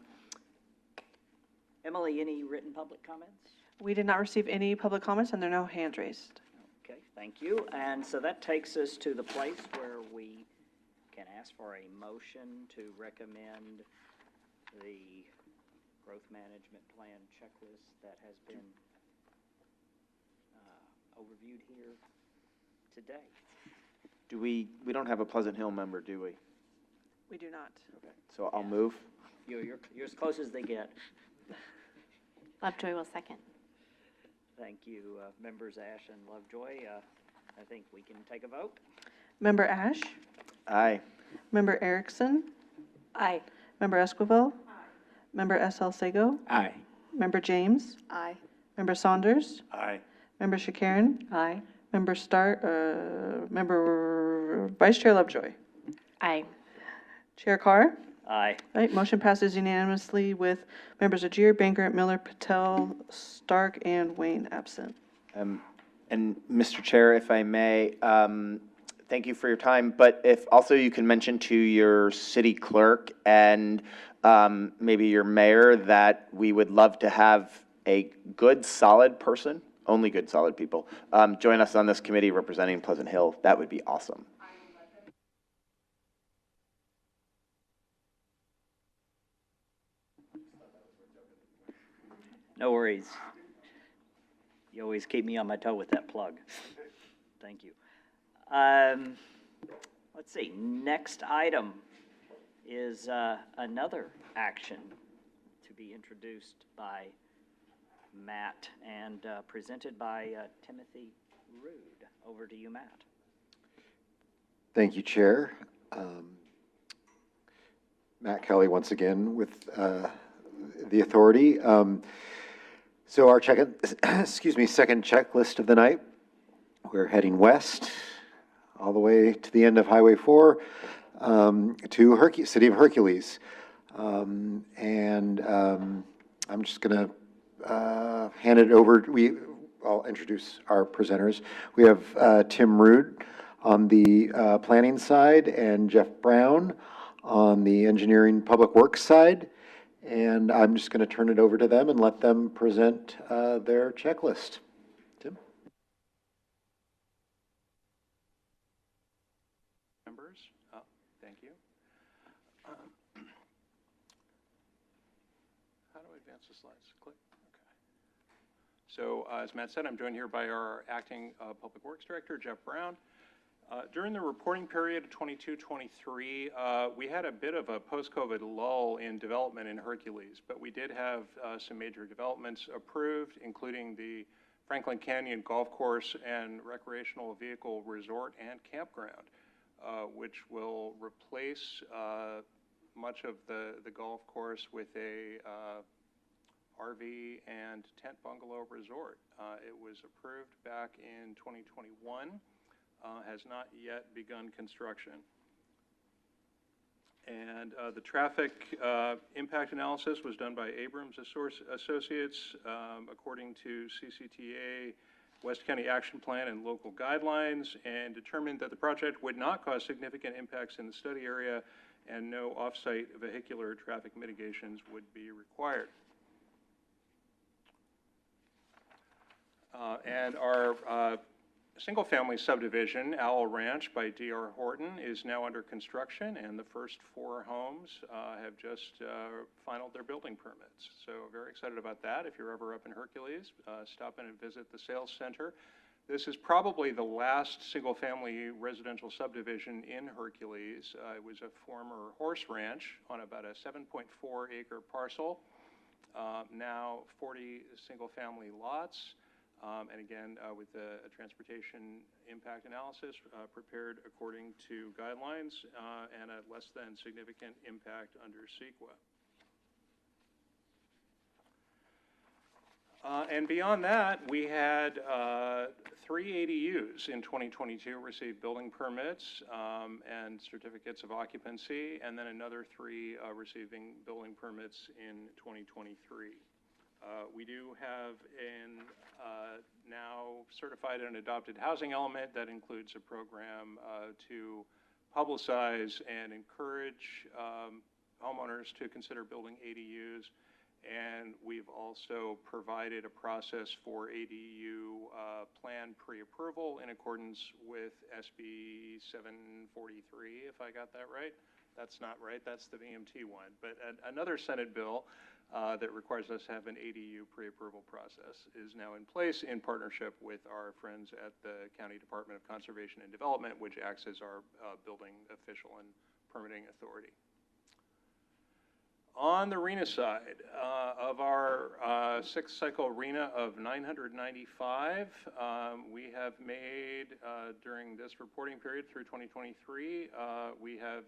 Emily, any written public comments? We did not receive any public comments, and there are no hands raised. Okay, thank you. And so that takes us to the place where we can ask for a motion to recommend the growth management plan checklist that has been overviewed here today. We don't have a Pleasant Hill member, do we? We do not. Okay, so I'll move. You're as close as they get. Lovejoy will second. Thank you, members Ash and Lovejoy. I think we can take a vote. Member Ash? Aye. Member Erickson? Aye. Member Esquivel? Member S.L. Sego? Aye. Member James? Aye. Member Saunders? Aye. Member Shakaren? Aye. Member Vice Chair Lovejoy? Aye. Chair Carr? Aye. Right, motion passes unanimously with members Ajir, Banker, Miller, Patel, Stark, and Wayne absent. And Mr. Chair, if I may, thank you for your time, but if also you can mention to your city clerk and maybe your mayor that we would love to have a good, solid person, only good, solid people, join us on this committee representing Pleasant Hill. That would be awesome. No worries. You always keep me on my toe with that plug. Thank you. Let's see, next item is another action to be introduced by Matt and presented by Timothy Rude. Over to you, Matt. Thank you, Chair. Matt Kelly once again with the authority. So our second checklist of the night. We're heading west all the way to the end of Highway 4 to City of Hercules. I'm just going to hand it over. I'll introduce our presenters. We have Tim Rude on the planning side and Jeff Brown on the engineering public works side. And I'm just going to turn it over to them and let them present their checklist. Tim? Members, thank you. How do I advance the slides? Click. Okay. So as Matt said, I'm joined here by our acting Public Works Director, Jeff Brown. During the reporting period of 22-23, we had a bit of a post-COVID lull in development in Hercules, but we did have some major developments approved, including the Franklin Canyon Golf Course and Recreational Vehicle Resort and Campground, which will replace much of the golf course with a RV and tent bungalow resort. It was approved back in 2021. Has not yet begun construction. And the traffic impact analysis was done by Abrams Associates according to CCTA, West County Action Plan, and local guidelines, and determined that the project would not cause significant impacts in the study area and no off-site vehicular traffic mitigations would be required. And our single-family subdivision, Owl Ranch by D.R. Horton, is now under construction, and the first 4 homes have just finalized their building permits. So very excited about that. If you're ever up in Hercules, stop in and visit the sales center. This is probably the last single-family residential subdivision in Hercules. It was a former horse ranch on about a 7.4-acre parcel. Now 40 single-family lots. And again, with a transportation impact analysis prepared according to guidelines and a less than significant impact under CEQA. And beyond that, we had 3 ADUs in 2022 received building permits and certificates of occupancy, and then another 3 receiving building permits in 2023. We do have now certified and adopted housing element that includes a program to publicize and encourage homeowners to consider building ADUs. And we've also provided a process for ADU plan pre-approval in accordance with SB 743, if I got that right. That's not right, that's the VMT one. But another Senate bill that requires us to have an ADU pre-approval process is now in place in partnership with our friends at the County Department of Conservation and Development, which acts as our building official and permitting authority. On the RENA side, of our sixth cycle RENA of 995, we have made, during this reporting period through 2023, we have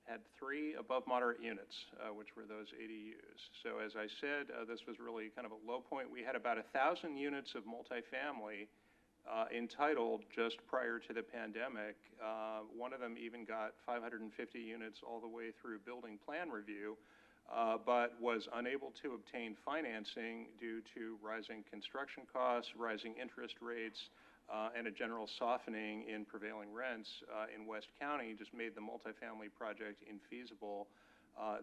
had 3 above moderate units, which were those ADUs. So as I said, this was really kind of a low point. We had about 1,000 units of multifamily entitled just prior to the pandemic. One of them even got 550 units all the way through building plan review, but was unable to obtain financing due to rising construction costs, rising interest rates, and a general softening in prevailing rents in West County just made the multifamily project infeasible.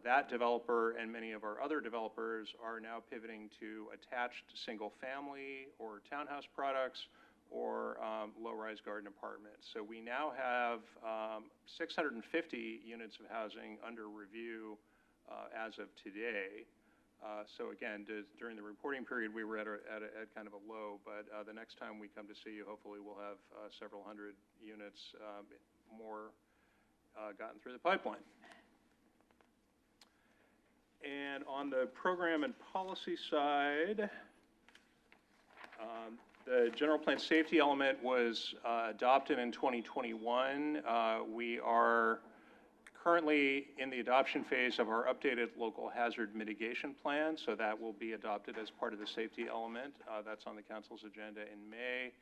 That developer and many of our other developers are now pivoting to attached single family or townhouse products or low-rise garden apartments. So we now have 650 units of housing under review as of today. So again, during the reporting period, we were at kind of a low, but the next time we come to see you, hopefully we'll have several hundred units more gotten through the pipeline. And on the program and policy side, the general plan safety element was adopted in 2021. We are currently in the adoption phase of our updated local hazard mitigation plan, so that will be adopted as part of the safety element. That's on the council's agenda in May.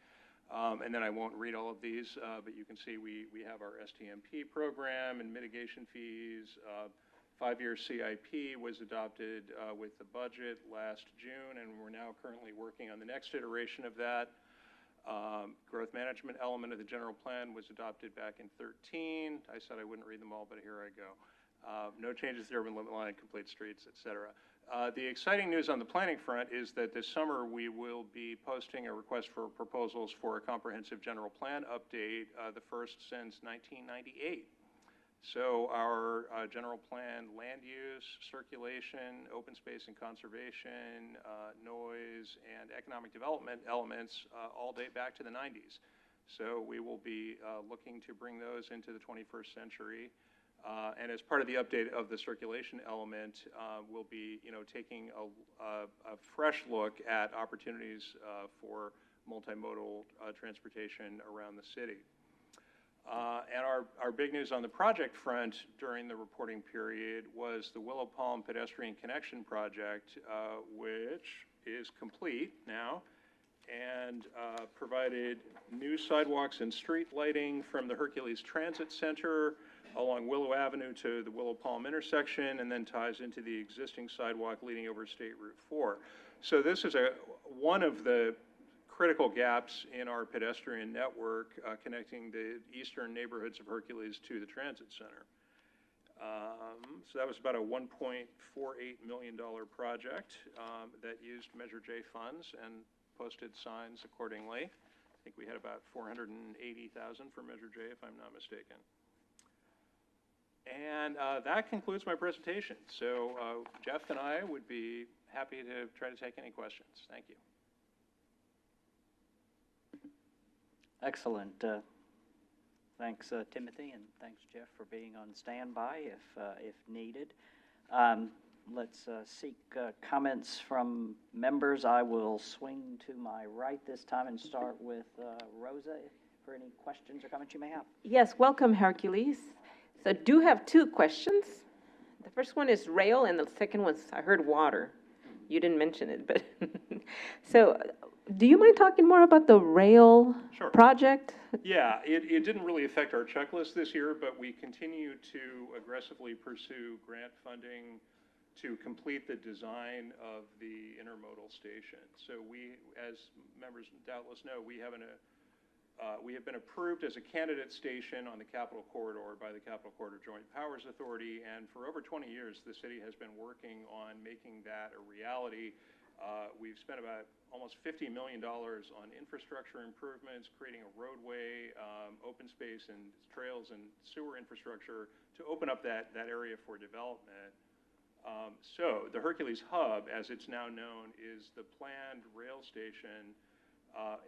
And then I won't read all of these, but you can see we have our STMP program and mitigation fees. 5-year CIP was adopted with the budget last June, and we're now currently working on the next iteration of that. Growth management element of the general plan was adopted back in 2013. I said I wouldn't read them all, but here I go. No changes to urban limit line, complete streets, et cetera. The exciting news on the planning front is that this summer we will be posting a request for proposals for a comprehensive general plan update, the first since 1998. So our general plan land use, circulation, open space and conservation, noise, and economic development elements all date back to the 90s. So we will be looking to bring those into the 21st century. And as part of the update of the circulation element, we'll be taking a fresh look at opportunities for multimodal transportation around the city. And our big news on the project front during the reporting period was the Willow Palm Pedestrian Connection Project, which is complete now and provided new sidewalks and street lighting from the Hercules Transit Center along Willow Avenue to the Willow Palm intersection, and then ties into the existing sidewalk leading over State Route 4. So this is one of the critical gaps in our pedestrian network connecting the eastern neighborhoods of Hercules to the transit center. So that was about a $1.48 million project that used Measure J funds and posted signs accordingly. I think we had about 480,000 for Measure J, if I'm not mistaken. And that concludes my presentation. So Jeff and I would be happy to try to take any questions. Thank you. Excellent. Thanks, Timothy, and thanks, Jeff, for being on standby if needed. Let's seek comments from members. I will swing to my right this time and start with Rosa for any questions or comments you may have. Yes, welcome, Hercules. So I do have 2 questions. The first one is rail, and the second one's, I heard water. You didn't mention it, but so do you mind talking more about the rail project? Yeah, it didn't really affect our checklist this year, but we continue to aggressively pursue grant funding to complete the design of the intermodal station. So we, as members doubtless know, we have We have been approved as a candidate station on the Capital Corridor by the Capital Corridor Joint Powers Authority, and for over 20 years, the city has been working on making that a reality. We've spent about almost $50 million on infrastructure improvements, creating a roadway, open space and trails and sewer infrastructure to open up that area for development. So the Hercules Hub, as it's now known, is the planned rail station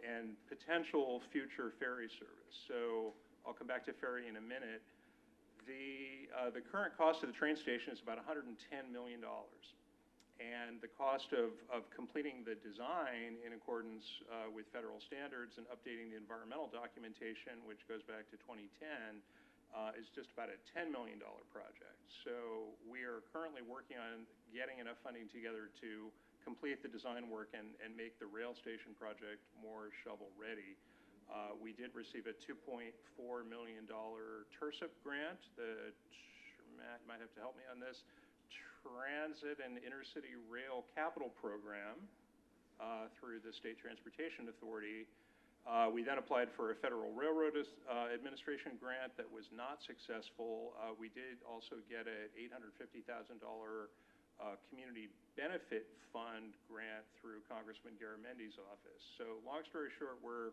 and potential future ferry service. So I'll come back to ferry in a minute. The current cost of the train station is about $110 million. And the cost of completing the design in accordance with federal standards and updating the environmental documentation, which goes back to 2010, is just about a $10 million project. So we are currently working on getting enough funding together to complete the design work and make the rail station project more shovel-ready. We did receive a $2.4 million TIRCIP grant. Matt might have to help me on this. Transit and Intercity Rail Capital Program through the State Transportation Authority. We then applied for a Federal Railroad Administration grant that was not successful. We did also get an $850,000 Community Benefit Fund grant through Congressman Garamendi's office. So long story short, we're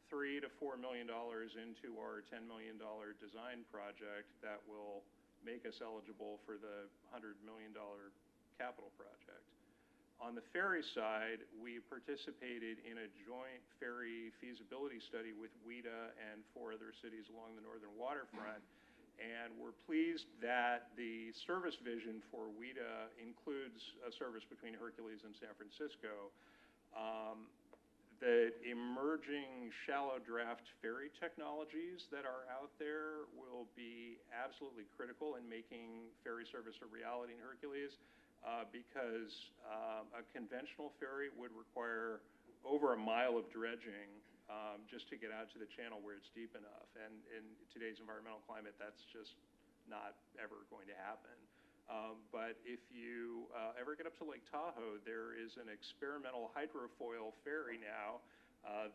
$3 to $4 million into our $10 million design project that will make us eligible for the $100 million capital project. On the ferry side, we participated in a joint ferry feasibility study with WIDA and 4 other cities along the northern waterfront. And we're pleased that the service vision for WIDA includes a service between Hercules and San Francisco. The emerging shallow draft ferry technologies that are out there will be absolutely critical in making ferry service a reality in Hercules because a conventional ferry would require over a mile of dredging just to get out to the channel where it's deep enough. And in today's environmental climate, that's just not ever going to happen. But if you ever get up to Lake Tahoe, there is an experimental hydrofoil ferry now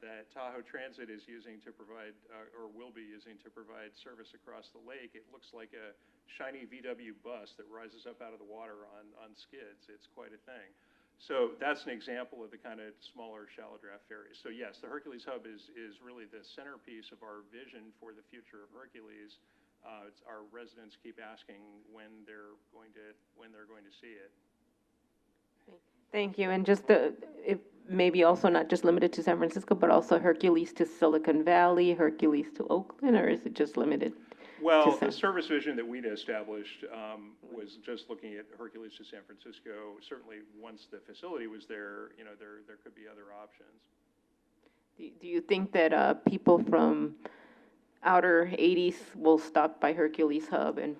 that Tahoe Transit is using to provide, or will be using to provide service across the lake. It looks like a shiny VW bus that rises up out of the water on skids. It's quite a thing. So that's an example of the kind of smaller shallow draft ferries. So yes, the Hercules Hub is really the centerpiece of our vision for the future of Hercules. Our residents keep asking when they're going to see it. Thank you. And just it maybe also not just limited to San Francisco, but also Hercules to Silicon Valley, Hercules to Oakland, or is it just limited? Well, the service vision that we'd established was just looking at Hercules to San Francisco. Certainly, once the facility was there, there could be other options. Do you think that people from outer 80s will stop by Hercules Hub and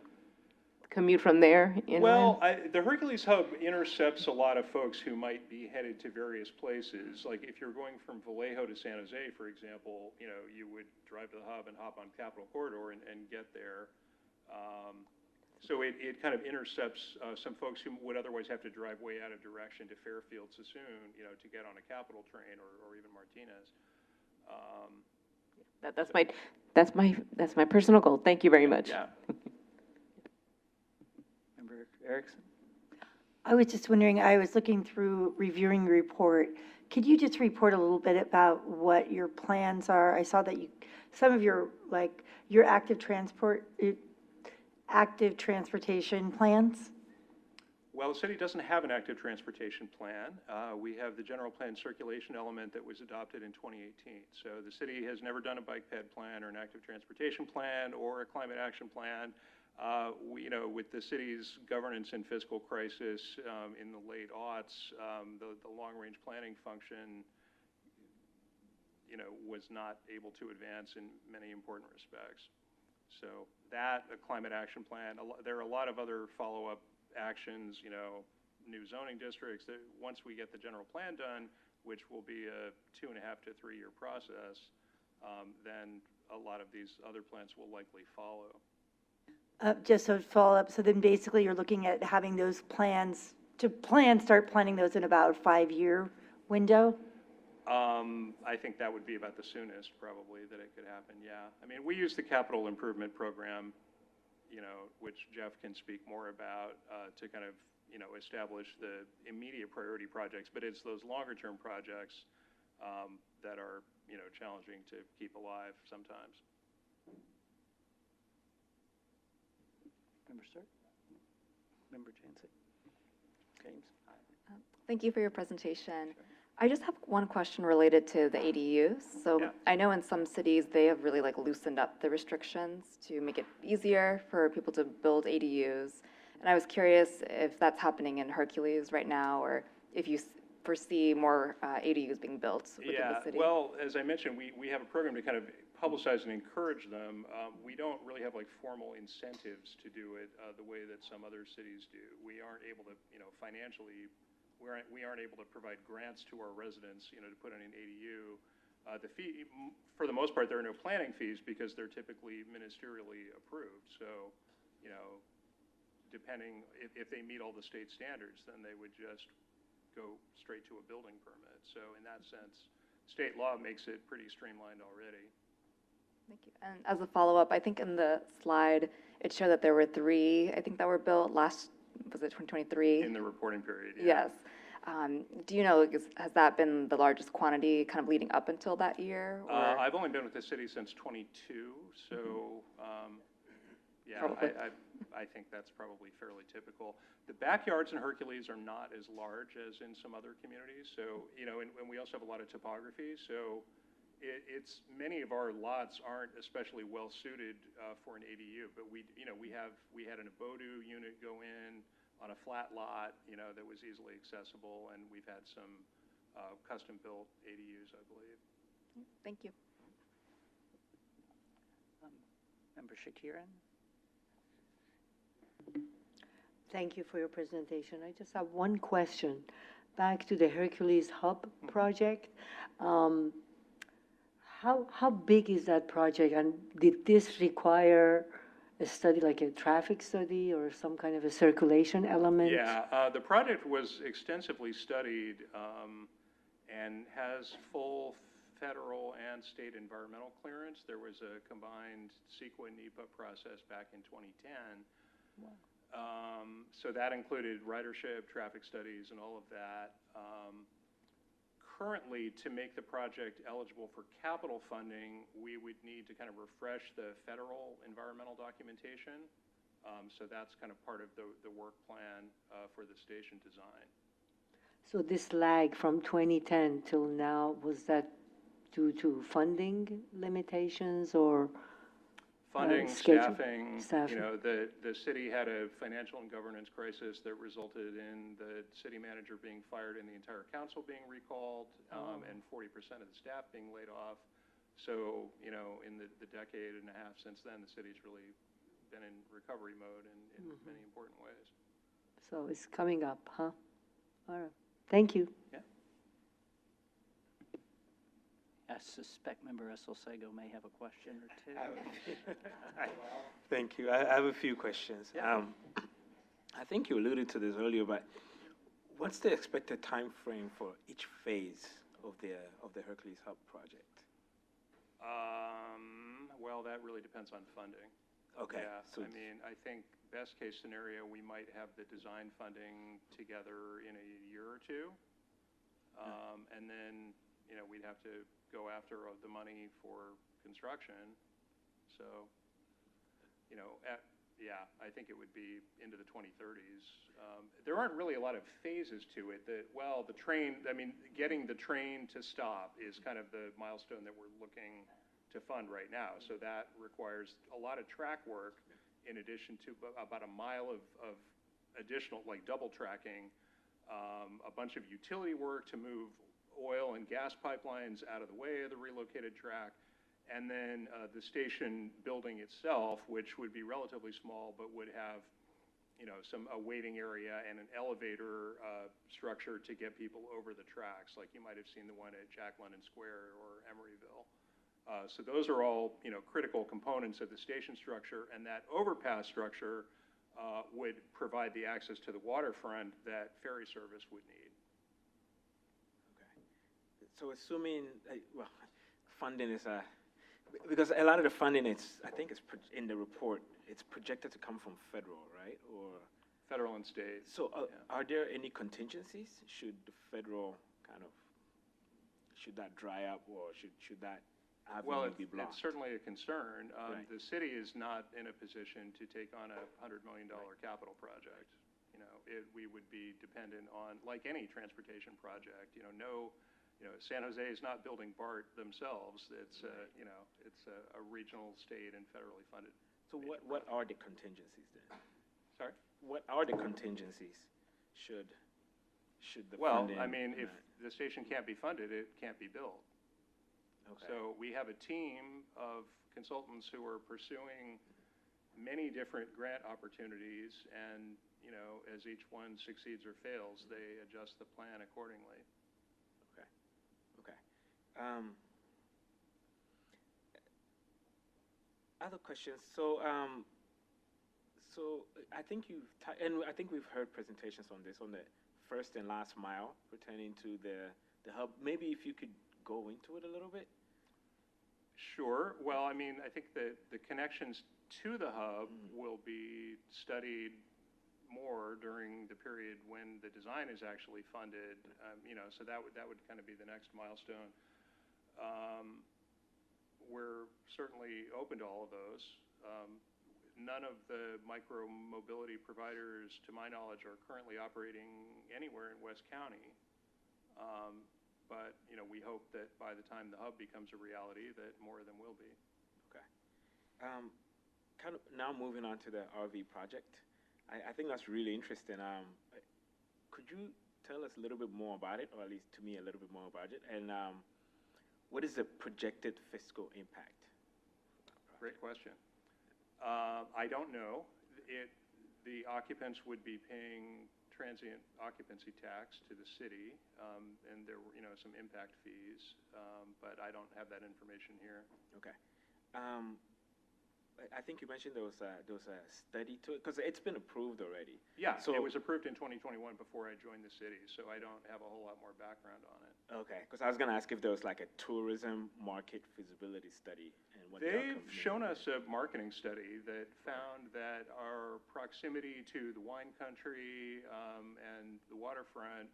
commute from there inland? Well, the Hercules Hub intercepts a lot of folks who might be headed to various places. Like if you're going from Vallejo to San Jose, for example, you would drive to the hub and hop on Capital Corridor and get there. So it kind of intercepts some folks who would otherwise have to drive way out of direction to Fairfield Sassoon, to get on a Capital train or even Martinez. That's my personal goal. Thank you very much. Yeah. Member Erickson? I was just wondering, I was looking through, reviewing your report. Could you just report a little bit about what your plans are? I saw that some of your active transportation plans. Well, the city doesn't have an active transportation plan. We have the general plan circulation element that was adopted in 2018. So the city has never done a bike ped plan or an active transportation plan or a climate action plan. With the city's governance and fiscal crisis in the late aughts, the long-range planning function, was not able to advance in many important respects. So that, a climate action plan, there are a lot of other follow-up actions, new zoning districts. Once we get the general plan done, which will be a 2.5 to 3 year process, then a lot of these other plans will likely follow. Just so follow up, so then basically you're looking at having those plans, start planning those in about a 5-year window? I think that would be about the soonest, probably, that it could happen, yeah. I mean, we use the capital improvement program, which Jeff can speak more about, to kind of, establish the immediate priority projects, but it's those longer-term projects that are, challenging to keep alive sometimes. Member Stark? Member Jansen? James? Thank you for your presentation. I just have one question related to the ADUs. So Yeah. I know in some cities, they have really loosened up the restrictions to make it easier for people to build ADUs. And I was curious if that's happening in Hercules right now, or if you foresee more ADUs being built within the city. Well, as I mentioned, we have a program to kind of publicize and encourage them. We don't really have formal incentives to do it the way that some other cities do. We aren't able to, financially, we aren't able to provide grants to our residents, to put in an ADU. The fee, for the most part, there are no planning fees because they're typically ministerially approved. So, depending if they meet all the state standards, then they would just go straight to a building permit. So in that sense, state law makes it pretty streamlined already. Thank you. And as a follow-up, I think in the slide, it showed that there were 3, I think, that were built last, was it 2023? In the reporting period, yeah. Yes. Do you know, has that been the largest quantity kind of leading up until that year? Or? I've only been with the city since '22, so yeah, I think that's probably fairly typical. The backyards in Hercules are not as large as in some other communities, so, and we also have a lot of topography, so it's many of our lots aren't especially well suited for an ADU, but we had an Abodu unit go in on a flat lot, that was easily accessible, and we've had some custom-built ADUs, I believe. Thank you. Member Shakiran? Thank you for your presentation. I just have one question. Back to the Hercules Hub project. How big is that project, and did this require a study, like a traffic study or some kind of a circulation element? Yeah, the project was extensively studied and has full federal and state environmental clearance. There was a combined CEQA and NEPA process back in 2010. Wow. So that included ridership, traffic studies, and all of that. Currently, to make the project eligible for capital funding, we would need to kind of refresh the federal environmental documentation. So that's kind of part of the work plan for the station design. So this lag from 2010 till now, was that due to funding limitations or? Funding, schedule? staffing, Staffing. The city had a financial and governance crisis that resulted in the city manager being fired and the entire council being recalled, and 40% of the staff being laid off. So, in the decade and a half since then, the city's really been in recovery mode in many important ways. So it's coming up, huh? All right. Thank you. Yeah. I suspect Member Esolsego may have a question or two. Thank you. I have a few questions. Yeah. I think you alluded to this earlier, but what's the expected time frame for each phase of the Hercules Hub project? Well, that really depends on funding. Okay. Yeah, So I mean, I think best case scenario, we might have the design funding together in a year or two. And then, we'd have to go after the money for construction. So, I think it would be into the 2030s. There aren't really a lot of phases to it. The train, getting the train to stop is kind of the milestone that we're looking to fund right now. So that requires a lot of track work in addition to about a mile of additional, double tracking, a bunch of utility work to move oil and gas pipelines out of the way of the relocated track, and then the station building itself, which would be relatively small, but would have, a waiting area and an elevator structure to get people over the tracks, like you might have seen the one at Jack London Square or Emeryville. So those are all, critical components of the station structure, and that overpass structure would provide the access to the waterfront that ferry service would need. So assuming, well, funding is because a lot of the funding I think it's in the report, it's projected to come from federal, right? Or Federal and state. so are there any contingencies? Should the federal should that dry up, or should that Well, avenue be blocked? it's certainly a concern. Right. The city is not in a position to take on a $100 million capital project. You know, we would be dependent on, like any transportation project, San Jose is not building BART themselves. It's, it's a regional, state, and federally funded. So what are the contingencies then? Sorry? What are the contingencies should the Well, funding? I mean, if the station can't be funded, it can't be built. Okay. So we have a team of consultants who are pursuing many different grant opportunities, and, as each one succeeds or fails, they adjust the plan accordingly. Okay. Other questions. So I think and I think we've heard presentations on this, on the first and last mile pertaining to the hub. Maybe if you could go into it a little bit. Sure. Well, I mean, I think the connections to the hub will be studied more during the period when the design is actually funded. So that would kind of be the next milestone. We're certainly open to all of those. None of the micro-mobility providers, to my knowledge, are currently operating anywhere in West County. But, we hope that by the time the hub becomes a reality, that more of them will be. Okay. Kind of now moving on to the RV project. I think that's really interesting. Could you tell us a little bit more about it, or at least to me a little bit more about it? And what is the projected fiscal impact? Great question. I don't know. The occupants would be paying transient occupancy tax to the city, and there were, some impact fees, but I don't have that information here. Okay. I think you mentioned there was a study to it, because it's been approved already. Yeah, So it was approved in 2021 before I joined the city, so I don't have a whole lot more background on it. Okay, because I was going to ask if there was like a tourism market feasibility study and what the They've outcomes may shown be. us a marketing study that found that our proximity to the wine country and the waterfront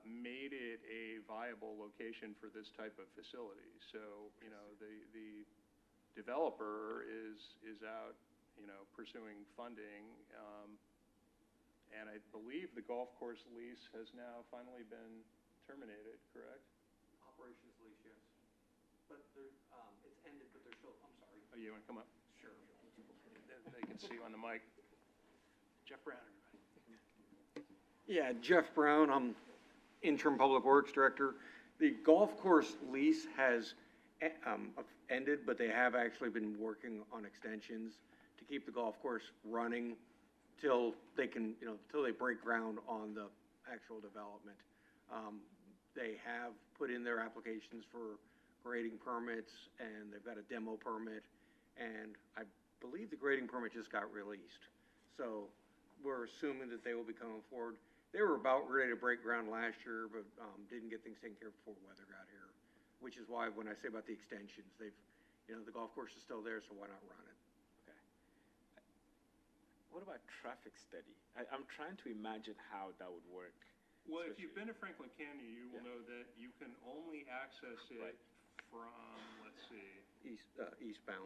made it a viable location for this type of facility. So, the developer is out, pursuing funding, and I believe the golf course lease has now finally been terminated, correct? Operations lease, yes. But it's ended, but they're still, I'm sorry. Oh, you want to come up? Sure. They can see you on the mic. Jeff Brown, everybody. Yeah, Jeff Brown, I'm interim public works director. The golf course lease has ended, but they have actually been working on extensions to keep the golf course running till they can, till they break ground on the actual development. They have put in their applications for grading permits, and they've got a demo permit, and I believe the grading permit just got released. So we're assuming that they will be coming forward. They were about ready to break ground last year, but didn't get things taken care of before weather got here, which is why when I say about the extensions, they've, the golf course is still there, so why not run it? Okay. What about traffic study? I'm trying to imagine how that would work. Well, if you've been to Franklin Canyon, you will know that you can only access it from, let's see, Eastbound. eastbound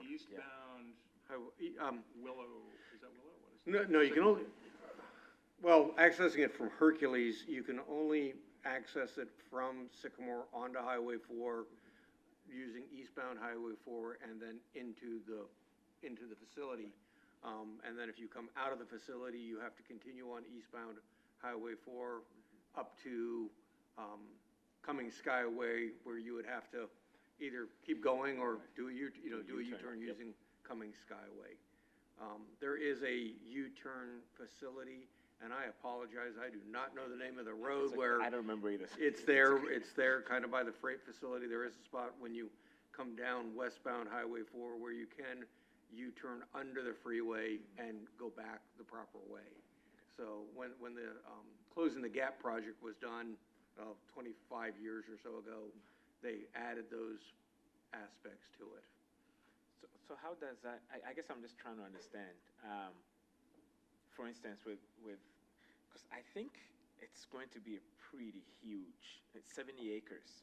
Willow, is that Willow? What is it? No, you can only, well, accessing it from Hercules, you can only access it from Sycamore onto Highway 4 using eastbound Highway 4 and then into the facility. And then if you come out of the facility, you have to continue on eastbound Highway 4 up to Cummings Skyway, where you would have to either keep going or do a U-turn using Cummings Skyway. There is a U-turn facility, and I apologize, I do not know the name of the road where. I don't remember either. It's there kind of by the freight facility. There is a spot when you come down westbound Highway 4 where you can U-turn under the freeway and go back the proper way. So when the Closing the Gap project was done 25 years or so ago, they added those aspects to it. So how does that, I guess I'm just trying to understand. For instance, because I think it's going to be a pretty huge, it's 70 acres,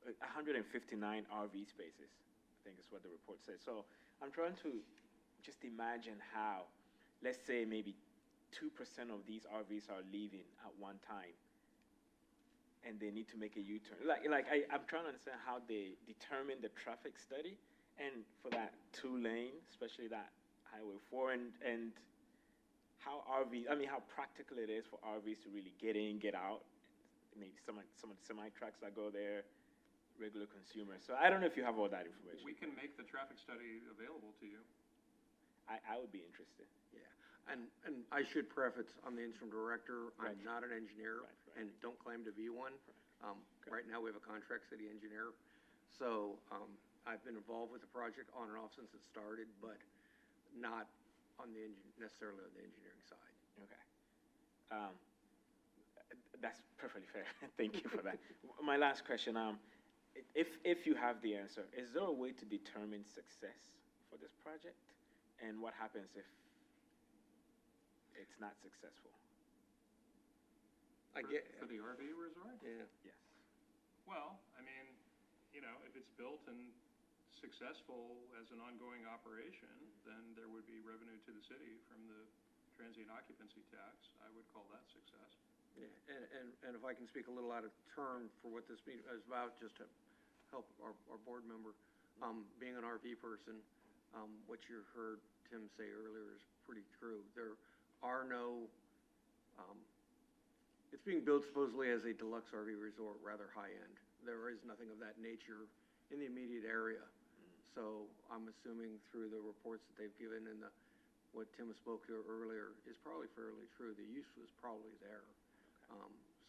159 RV spaces, I think is what the report says. So I'm trying to just imagine how, let's say maybe 2% of these RVs are leaving at one time, and they need to make a U-turn. I'm trying to understand how they determine the traffic study, and for that 2-lane, especially that Highway 4, and how how practical it is for RVs to really get in, get out. Maybe some of the semi-trucks that go there, regular consumers. So I don't know if you have all that information. We can make the traffic study available to you. I would be interested. Yeah, and I should preface, I'm the interim director, I'm Right. not an engineer, Right. and don't claim to be one. Right now, we have a contract city engineer, so I've been involved with the project on and off since it started, but not on the necessarily on the engineering side. Okay. That's perfectly fair. Thank you for that. My last question, if you have the answer, is there a way to determine success for this project? And what happens if it's not successful? For the RV resort? Yeah. Yes. Well, I mean, if it's built and successful as an ongoing operation, then there would be revenue to the city from the transient occupancy tax. I would call that success. Yeah, and if I can speak a little out of turn for what this meeting is about, just to help our board member, being an RV person, what you heard Tim say earlier is pretty true. There are no, it's being built supposedly as a deluxe RV resort, rather high-end. There is nothing of that nature in the immediate area. So I'm assuming through the reports that they've given and what Tim spoke to earlier is probably fairly true. The use was probably there.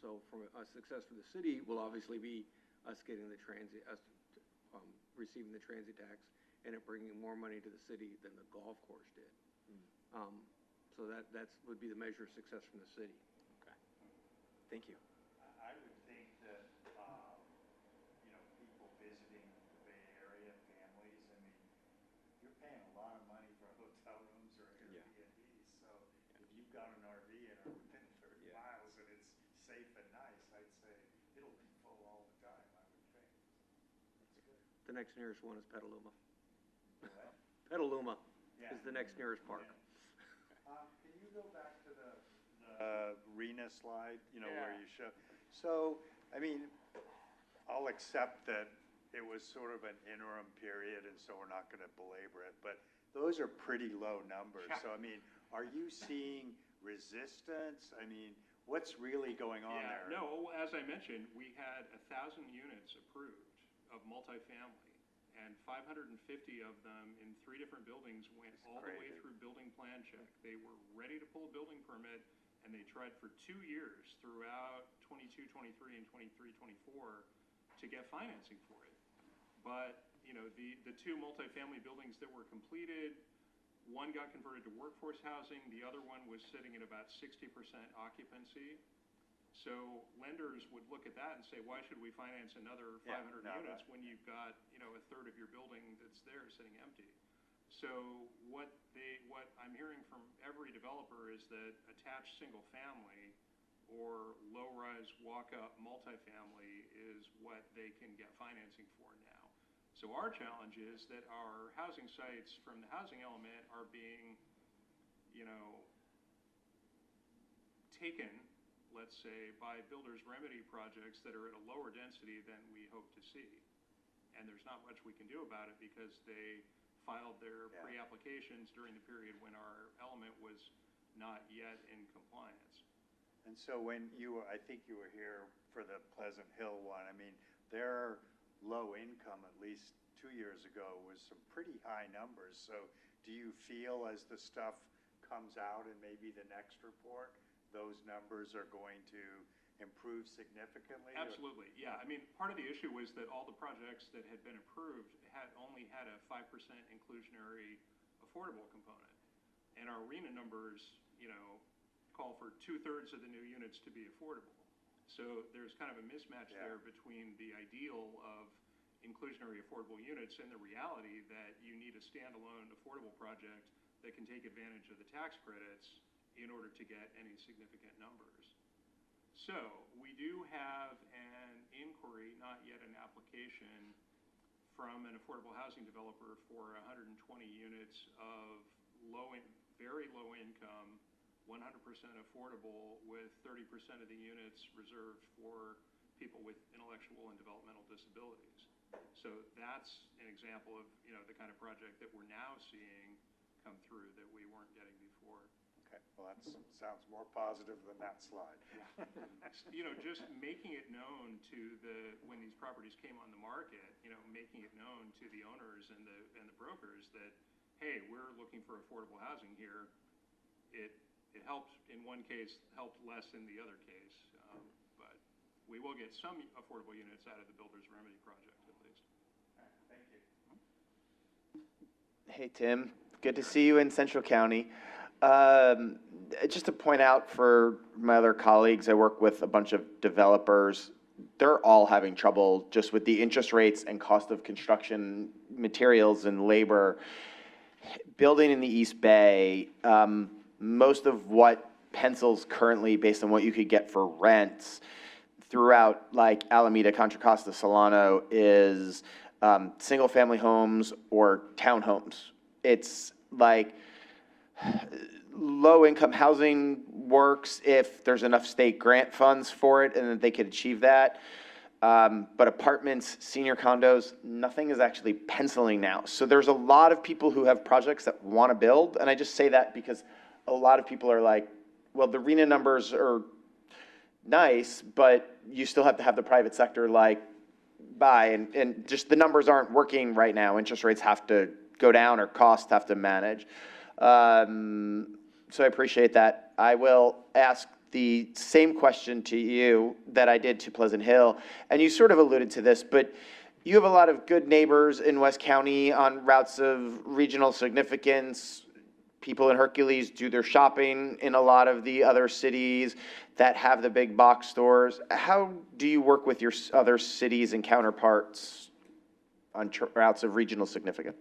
So from a success for the city will obviously be us getting the transit, receiving the transit tax, and it bringing more money to the city than the golf course did. So that would be the measure of success from the city. Okay. Thank you. I would think that, people visiting the Bay Area, families, I mean, you're paying a lot of money for hotel rooms or Airbnbs, so if you've got an RV and are within 30 miles and it's safe and nice, I'd say it'll be full all the time, I would think. That's good. The next nearest one is Petaluma. What? Petaluma Yeah. is the next nearest park. Can you go back to the RENA slide, where you show, so, I mean, I'll accept that it was sort of an interim period, and so we're not gonna belabor it, but those are pretty low numbers. Yeah. So, I mean, are you seeing resistance? I mean, what's really going on Yeah, there? no, as I mentioned, we had 1,000 units approved of multifamily, and 550 of them in 3 different buildings went all the way crazy. through building plan check. They were ready to pull a building permit, and they tried for 2 years throughout 22, 23, and 23, 24 to get financing for it. But, the 2 multifamily buildings that were completed, one got converted to workforce housing, the other one was sitting at about 60% occupancy. So lenders would look at that and say, why should we finance another 500 units when you've got, a third of your building that's there sitting empty? So what I'm hearing from every developer is that attached single family or low-rise walk-up multifamily is what they can get financing for now. So our challenge is that our housing sites from the housing element are being, taken, let's say, by builders' remedy projects that are at a lower density than we hope to see. And there's not much we can do about it because they filed their pre-applications during the period when our element was not yet in compliance. And so when I think you were here for the Pleasant Hill one, I mean, their low income, at least 2 years ago, was some pretty high numbers. So do you feel as the stuff comes out in maybe the next report, those numbers are going to improve significantly? Absolutely, yeah. I mean, part of the issue was that all the projects that had been approved only had a 5% inclusionary affordable component. And our RENA numbers, call for 2/3 of the new units to be affordable. So there's kind of a mismatch there between the ideal of inclusionary affordable units and the reality that you need a standalone affordable project that can take advantage of the tax credits in order to get any significant numbers. So we do have an inquiry, not yet an application, from an affordable housing developer for 120 units of very low income, 100% affordable, with 30% of the units reserved for people with intellectual and developmental disabilities. So that's an example of, the kind of project that we're now seeing come through that we weren't getting before. Okay, well, that sounds more positive than that slide. Just making it known when these properties came on the market, making it known to the owners and the brokers that, hey, we're looking for affordable housing here. It helped in one case, helped less in the other case, but we will get some affordable units out of the Builder's Remedy project at least. Thank you. Hey, Tim, good to see you in Central County. Just to point out for my other colleagues, I work with a bunch of developers. They're all having trouble just with the interest rates and cost of construction materials and labor. Building in the East Bay, most of what pencils currently based on what you could get for rents throughout like Alameda, Contra Costa, Solano is single-family homes or townhomes. It's like low-income housing works if there's enough state grant funds for it and that they could achieve that. But apartments, senior condos, nothing is actually penciling now. So there's a lot of people who have projects that want to build. And I just say that because a lot of people are like, well, the RHNA numbers are nice, but you still have to have the private sector like buy. And just the numbers aren't working right now. Interest rates have to go down or costs have to manage. So I appreciate that. I will ask the same question to you that I did to Pleasant Hill. And you sort of alluded to this, but you have a lot of good neighbors in West County on routes of regional significance. People in Hercules do their shopping in a lot of the other cities that have the big box stores. How do you work with your other cities and counterparts on routes of regional significance?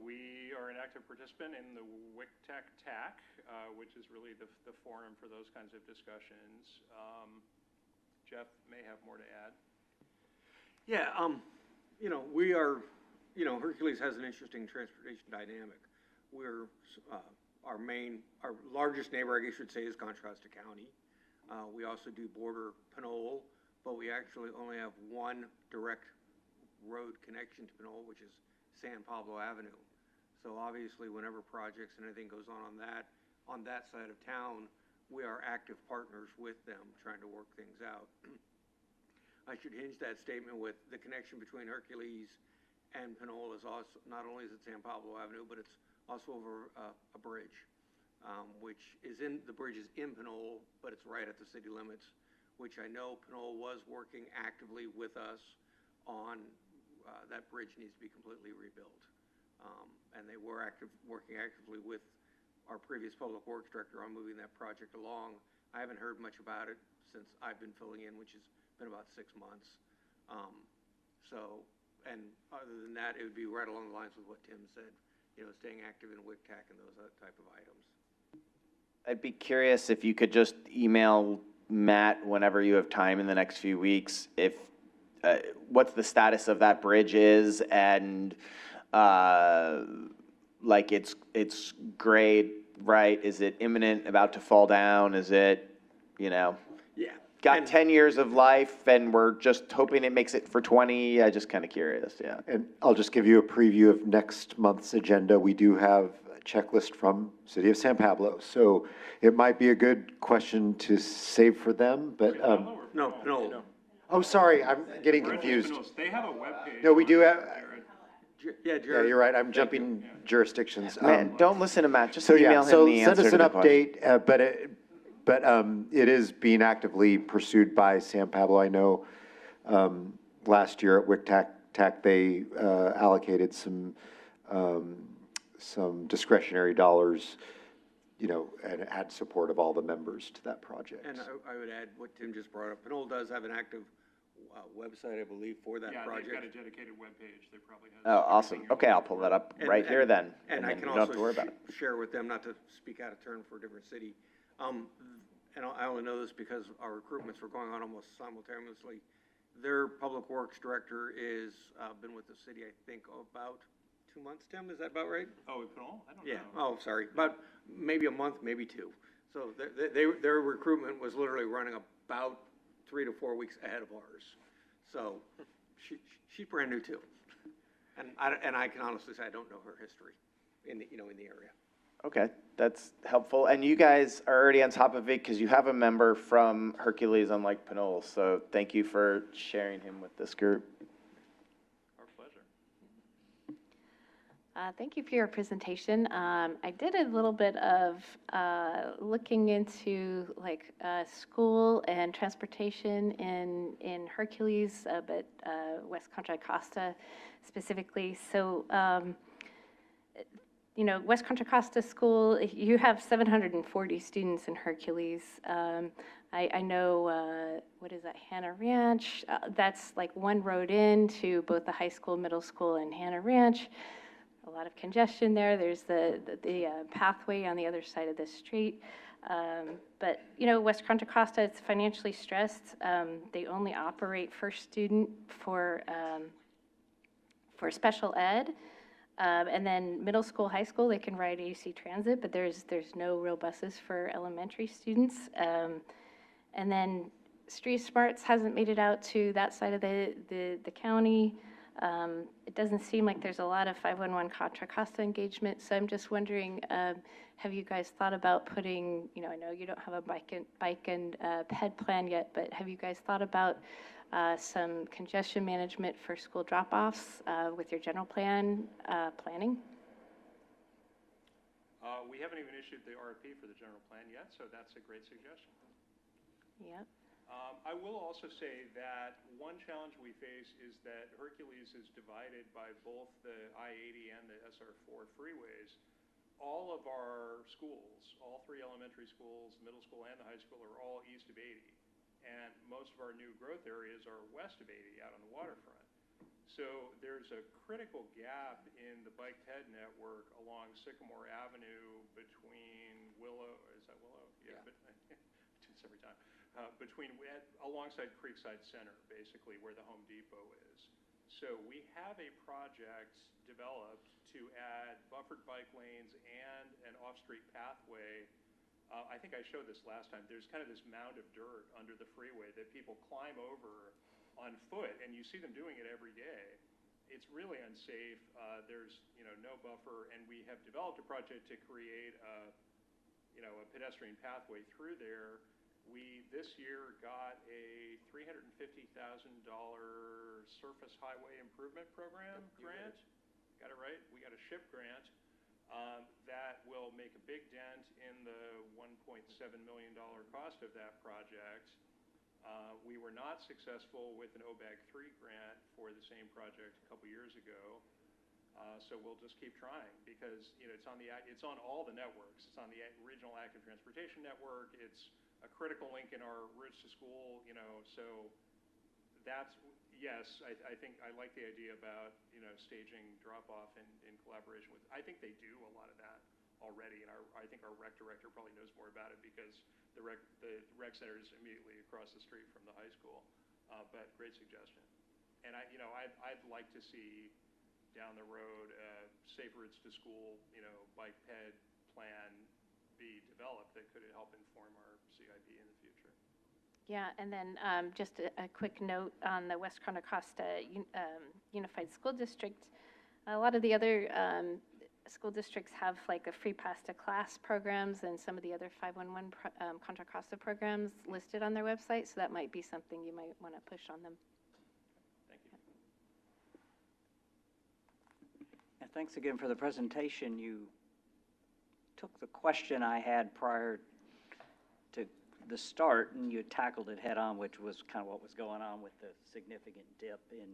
We are an active participant in the WICTAC TAC, which is really the forum for those kinds of discussions. Jeff may have more to add. Yeah, we are, Hercules has an interesting transportation dynamic. We're, our largest neighbor, I guess you'd say, is Contra Costa County. We also do border Pinole, but we actually only have one direct road connection to Pinole, which is San Pablo Avenue. So obviously, whenever projects and anything goes on that side of town, we are active partners with them trying to work things out. I should hinge that statement with the connection between Hercules and Pinole is also, not only is it San Pablo Avenue, but it's also over a bridge, which is the bridge is in Pinole, but it's right at the city limits, which I know Pinole was working actively with us on. That bridge needs to be completely rebuilt. And they were working actively with our previous public works director on moving that project along. I haven't heard much about it since I've been filling in, which has been about 6 months. And other than that, it would be right along the lines with what Tim said, staying active in WICTAC and those type of items. I'd be curious if you could just email Matt whenever you have time in the next few weeks, if what's the status of that bridge is, and like it's grade, right? Is it imminent, about to fall down? Is it, Yeah. got 10 years of life and we're just hoping it makes it for 20? I'm just kind of curious, yeah. And I'll just give you a preview of next month's agenda. We do have a checklist from City of San Pablo, so it might be a good question to save for them, but. No. Oh, sorry, I'm getting confused. They have a webpage. No, we do have, Yeah, Jared. yeah, you're right, I'm jumping jurisdictions. Man, don't listen to Matt, just So yeah, email him so the send answer us to an the question. update, but it is being actively pursued by San Pablo. I know last year at WICTAC, they allocated some discretionary dollars, and add support of all the members to that project. And I would add what Tim just brought up. Pinole does have an active website, I believe, for that project. Yeah, they've got a dedicated webpage that probably has. Oh, awesome. Okay, I'll pull that up right here then. And I then can you don't have to worry also about it. share with them, not to speak out of turn for a different city. And I only know this because our recruitments were going on almost simultaneously. Their public works director is, been with the city, I think, about 2 months. Tim, is that about right? Oh, at all? I don't Yeah, know. oh, sorry, about maybe a month, maybe 2. So their recruitment was literally running about 3 to 4 weeks ahead of ours. So she's brand new too. And I can honestly say I don't know her history in the area. Okay, that's helpful. And you guys are already on top of it because you have a member from Hercules, unlike Pinole. So thank you for sharing him with this group. Our pleasure. Thank you for your presentation. I did a little bit of looking into school and transportation in Hercules, but West Contra Costa specifically. So, West Contra Costa School, you have 740 students in Hercules. I know, what is that, Hannah Ranch? That's like one road in to both the high school, middle school, and Hannah Ranch. A lot of congestion there. There's the pathway on the other side of the street. But, West Contra Costa, it's financially stressed. They only operate first student for special ed. And then middle school, high school, they can ride AC Transit, but there's no real buses for elementary students. And then Street Smarts hasn't made it out to that side of the county. It doesn't seem like there's a lot of 511 Contra Costa engagement, so I'm just wondering, have you guys thought about putting, I know you don't have a bike and ped plan yet, but have you guys thought about some congestion management for school drop-offs with your general plan planning? We haven't even issued the RFP for the general plan yet, so that's a great suggestion. Yep. I will also say that one challenge we face is that Hercules is divided by both the I-80 and the SR4 freeways. All of our schools, all 3 elementary schools, middle school, and the high school are all east of 80. And most of our new growth areas are west of 80 out on the waterfront. So there's a critical gap in the bike ped network along Sycamore Avenue between Willow, is that Willow? Yeah. But, I do this every time. Alongside Creekside Center, basically where the Home Depot is. So we have a project developed to add buffered bike lanes and an off-street pathway. I think I showed this last time. There's kind of this mound of dirt under the freeway that people climb over on foot, and you see them doing it every day. It's really unsafe. There's no buffer, and we have developed a project to create a pedestrian pathway through there. We this year got a $350,000 Surface Highway Improvement Program grant. Got it right? We got a SHIP grant. That will make a big dent in the $1.7 million cost of that project. We were not successful with an OBAG 3 grant for the same project a couple years ago. So we'll just keep trying because it's on all the networks. It's on the Regional Active Transportation Network. It's a critical link in our routes to school. So that's yes. I think I like the idea about staging drop-off in collaboration with. I think they do a lot of that already, and I think our rec director probably knows more about it because the rec center is immediately across the street from the high school. But great suggestion, and I'd like to see down the road safe routes to school bike ped plan be developed that could help inform our CIP in the future. Yeah, and then just a quick note on the West Contra Costa Unified School District. A lot of the other school districts have like a free pass to class programs and some of the other 511 Contra Costa programs listed on their website, so that might be something you might want to push on them. Thank you. And thanks again for the presentation. You took the question I had prior to the start and you tackled it head on, which was kind of what was going on with the significant dip in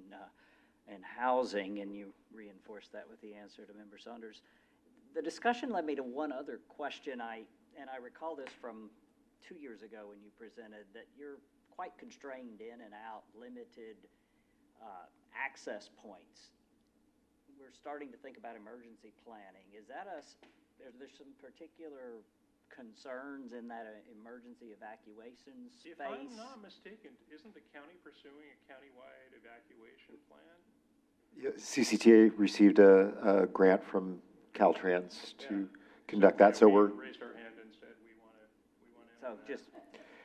housing, and you reinforced that with the answer to Member Saunders. The discussion led me to one other question. I recall this from 2 years ago when you presented, that you're quite constrained in and out, limited access points. We're starting to think about emergency planning. Is that there's some particular concerns in that emergency evacuation space? If I'm not mistaken, isn't the county pursuing a countywide evacuation plan? Yeah, CCTA received a grant from Caltrans to conduct that, so we're. Raised our hand and said we want to. So just.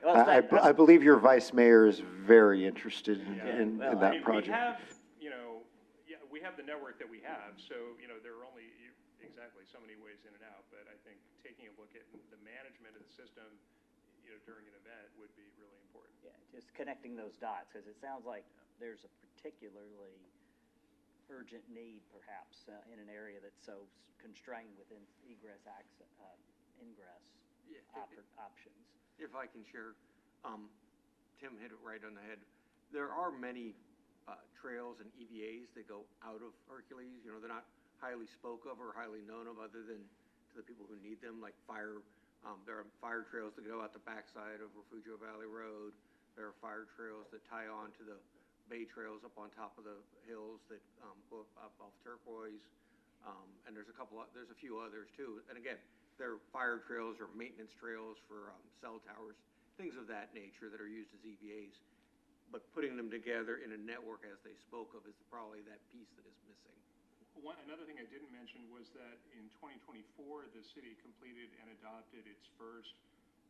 I believe your vice mayor is very interested in that project. We have, we have the network that we have, so, there are only exactly so many ways in and out, but I think taking a look at the management of the system, during an event would be really important. Yeah, just connecting those dots, because it sounds like there's a particularly urgent need, perhaps, in an area that's so constrained within egress access, ingress options. If I can share, Tim hit it right on the head. There are many trails and EVAs that go out of Hercules. They're not highly spoke of or highly known of other than to the people who need them, like fire. There are fire trails that go out the backside of Refugio Valley Road. There are fire trails that tie on to the bay trails up on top of the hills that go up off Turquoise. And there's a few others too. And again, there are fire trails or maintenance trails for cell towers, things of that nature that are used as EVAs. But putting them together in a network, as they spoke of, is probably that piece that is missing. Another thing I didn't mention was that in 2024, the city completed and adopted its first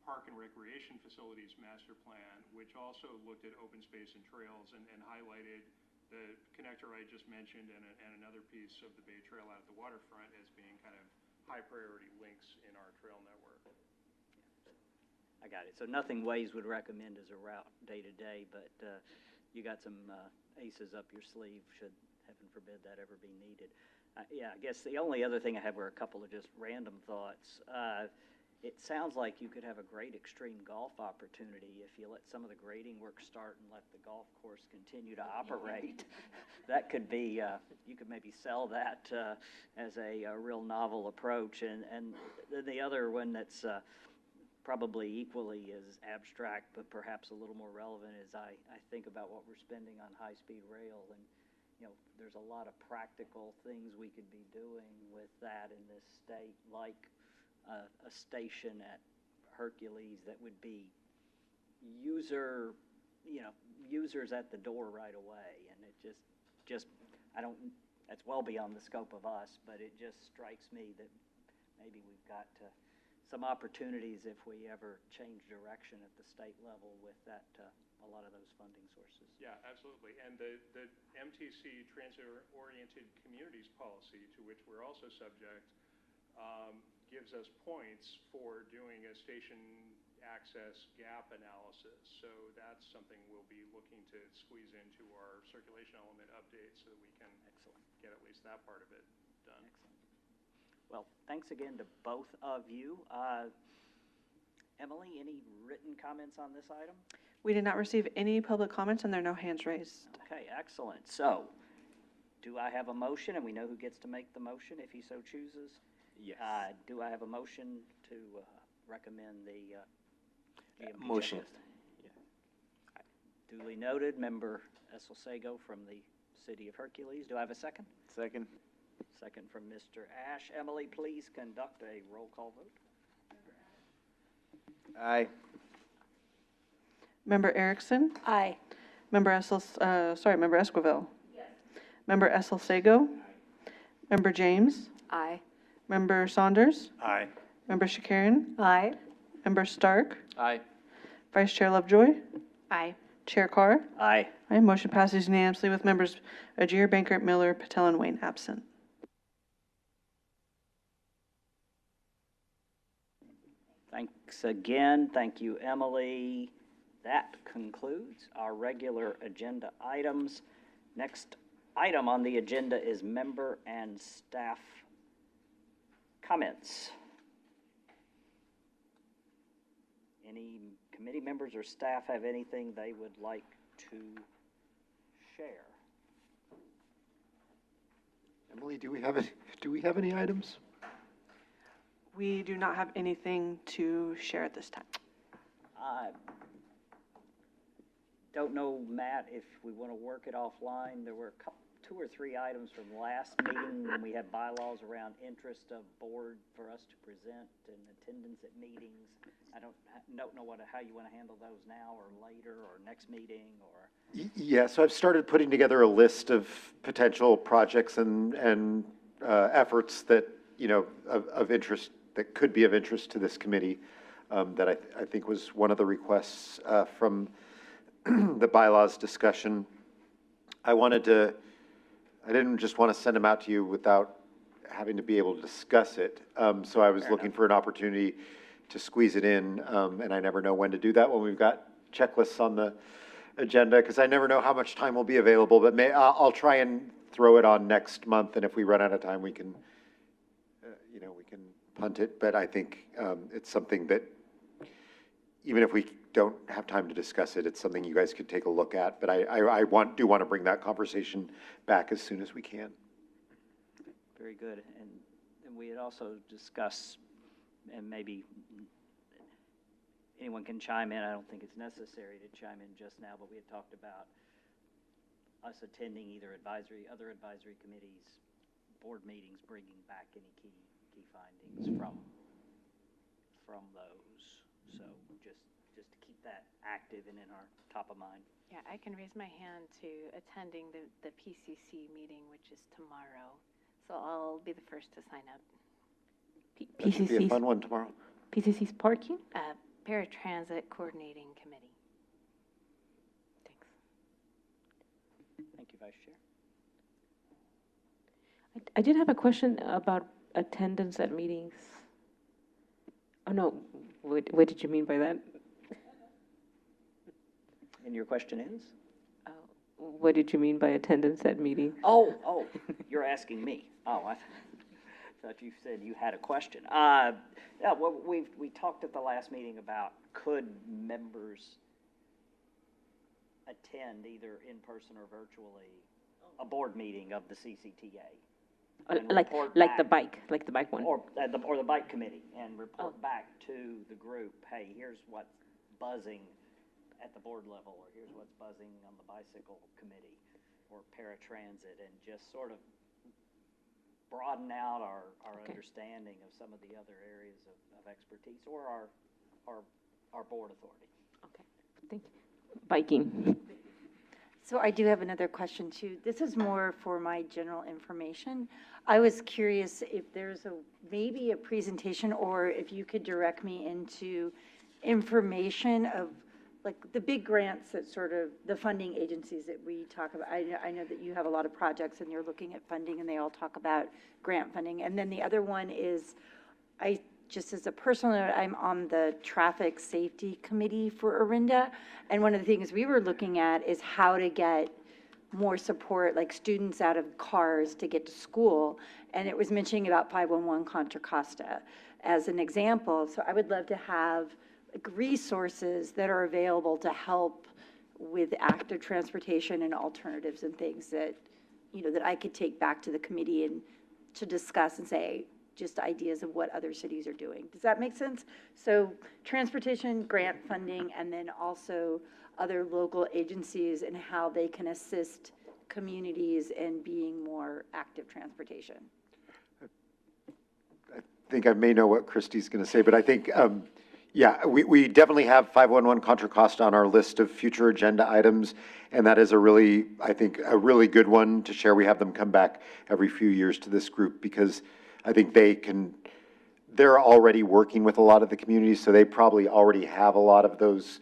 park and recreation facilities master plan, which also looked at open space and trails and highlighted the connector I just mentioned and another piece of the Bay Trail out at the waterfront as being kind of high priority links in our trail network. I got it. So nothing Waze would recommend as a route day to day, but you got some aces up your sleeve should, heaven forbid, that ever be needed. Yeah, I guess the only other thing I have were a couple of just random thoughts. It sounds like you could have a great extreme golf opportunity if you let some of the grading work start and let the golf course continue to operate. That could be, you could maybe sell that as a real novel approach. And the other one that's probably equally as abstract, but perhaps a little more relevant, is I think about what we're spending on high-speed rail, and there's a lot of practical things we could be doing with that in this state, like a station at Hercules that would be users at the door right away, and it just that's well beyond the scope of us, but it just strikes me that maybe we've got some opportunities if we ever change direction at the state level with that, a lot of those funding sources. Yeah, absolutely. And the MTC Transit-Oriented Communities Policy, to which we're also subject, gives us points for doing a station access gap analysis. So that's something we'll be looking to squeeze into our circulation element update so that we can get at least that part of it done. Excellent. Well, thanks again to both of you. Emily, any written comments on this item? We did not receive any public comments, and there are no hands raised. Okay, excellent. So, do I have a motion, and we know who gets to make the motion if he so chooses? Yes. Do I have a motion to recommend the GMP motion. checklist? Yeah. Duly noted. Member Esselsago from the City of Hercules. Do I have a second? Second. Second from Mr. Ash. Emily, please conduct a roll call vote. Aye. Member Erickson? Aye. Member Member Esquivel? Yes. Member Esselsago? Member James? Aye. Member Saunders? Aye. Member Shakarian? Aye. Member Stark? Aye. Vice Chair Lovejoy? Aye. Chair Carr? Aye. Aye. Motion passes unanimously with members Ajir, Bankert, Miller, Patel, and Wayne absent. Thanks again. Thank you, Emily. That concludes our regular agenda items. Next item on the agenda is member and staff comments. Any committee members or staff have anything they would like to share? Emily, do we have any items? We do not have anything to share at this time. I don't know, Matt, if we want to work it offline. There were two or three items from last meeting when we had bylaws around interest of board for us to present and attendance at meetings. I don't know how you want to handle those now or later or next meeting or. Yeah, so I've started putting together a list of potential projects and efforts that, of interest, that could be of interest to this committee, that I think was one of the requests from the bylaws discussion. I didn't just want to send them out to you without having to be able to discuss it. So I was looking for an opportunity to squeeze it in, and I never know when to do that when we've got checklists on the agenda, because I never know how much time will be available, but I'll try and throw it on next month, and if we run out of time, we can, we can punt it. But I think it's something that, even if we don't have time to discuss it, it's something you guys could take a look at. But I do want to bring that conversation back as soon as we can. Very good. And we had also discussed, and maybe anyone can chime in. I don't think it's necessary to chime in just now, but we had talked about us attending either other advisory committees, board meetings, bringing back any key findings from those. So just to keep that active and in our top of mind. Yeah, I can raise my hand to attending the PCC meeting, which is tomorrow. So I'll be the first to sign up. That should be a fun one tomorrow. PCC's parking? Paratransit Coordinating Committee. Thanks. Thank you, Vice Chair. I did have a question about attendance at meetings. Oh, no, what did you mean by that? And your question is? What did you mean by attendance at meetings? Oh, you're asking me. Oh, I thought you said you had a question. Yeah, well, we talked at the last meeting about could members attend either in person or virtually a board meeting of the CCTA. Like the bike one. Or the bike committee, and report back to the group, hey, here's what's buzzing at the board level, or here's what's buzzing on the bicycle committee, or paratransit, and just sort of broaden out our understanding of some of the other areas of expertise, or our board authority. Okay, thank you. Biking. So I do have another question too. This is more for my general information. I was curious if there's maybe a presentation, or if you could direct me into information of like the big grants that sort of the funding agencies that we talk about. I know that you have a lot of projects and you're looking at funding, and they all talk about grant funding. And then the other one is, just as a personal note, I'm on the traffic safety committee for Orinda. And one of the things we were looking at is how to get more support, like students out of cars to get to school. And it was mentioning about 511 Contra Costa as an example. So I would love to have like resources that are available to help with active transportation and alternatives and things that, that I could take back to the committee and to discuss and say, just ideas of what other cities are doing. Does that make sense? So transportation, grant funding, and then also other local agencies and how they can assist communities in being more active transportation. I think I may know what Christie's going to say, but I think, yeah, we definitely have 511 Contra Costa on our list of future agenda items, and that is I think, a really good one to share. We have them come back every few years to this group because I think they're already working with a lot of the communities, so they probably already have a lot of those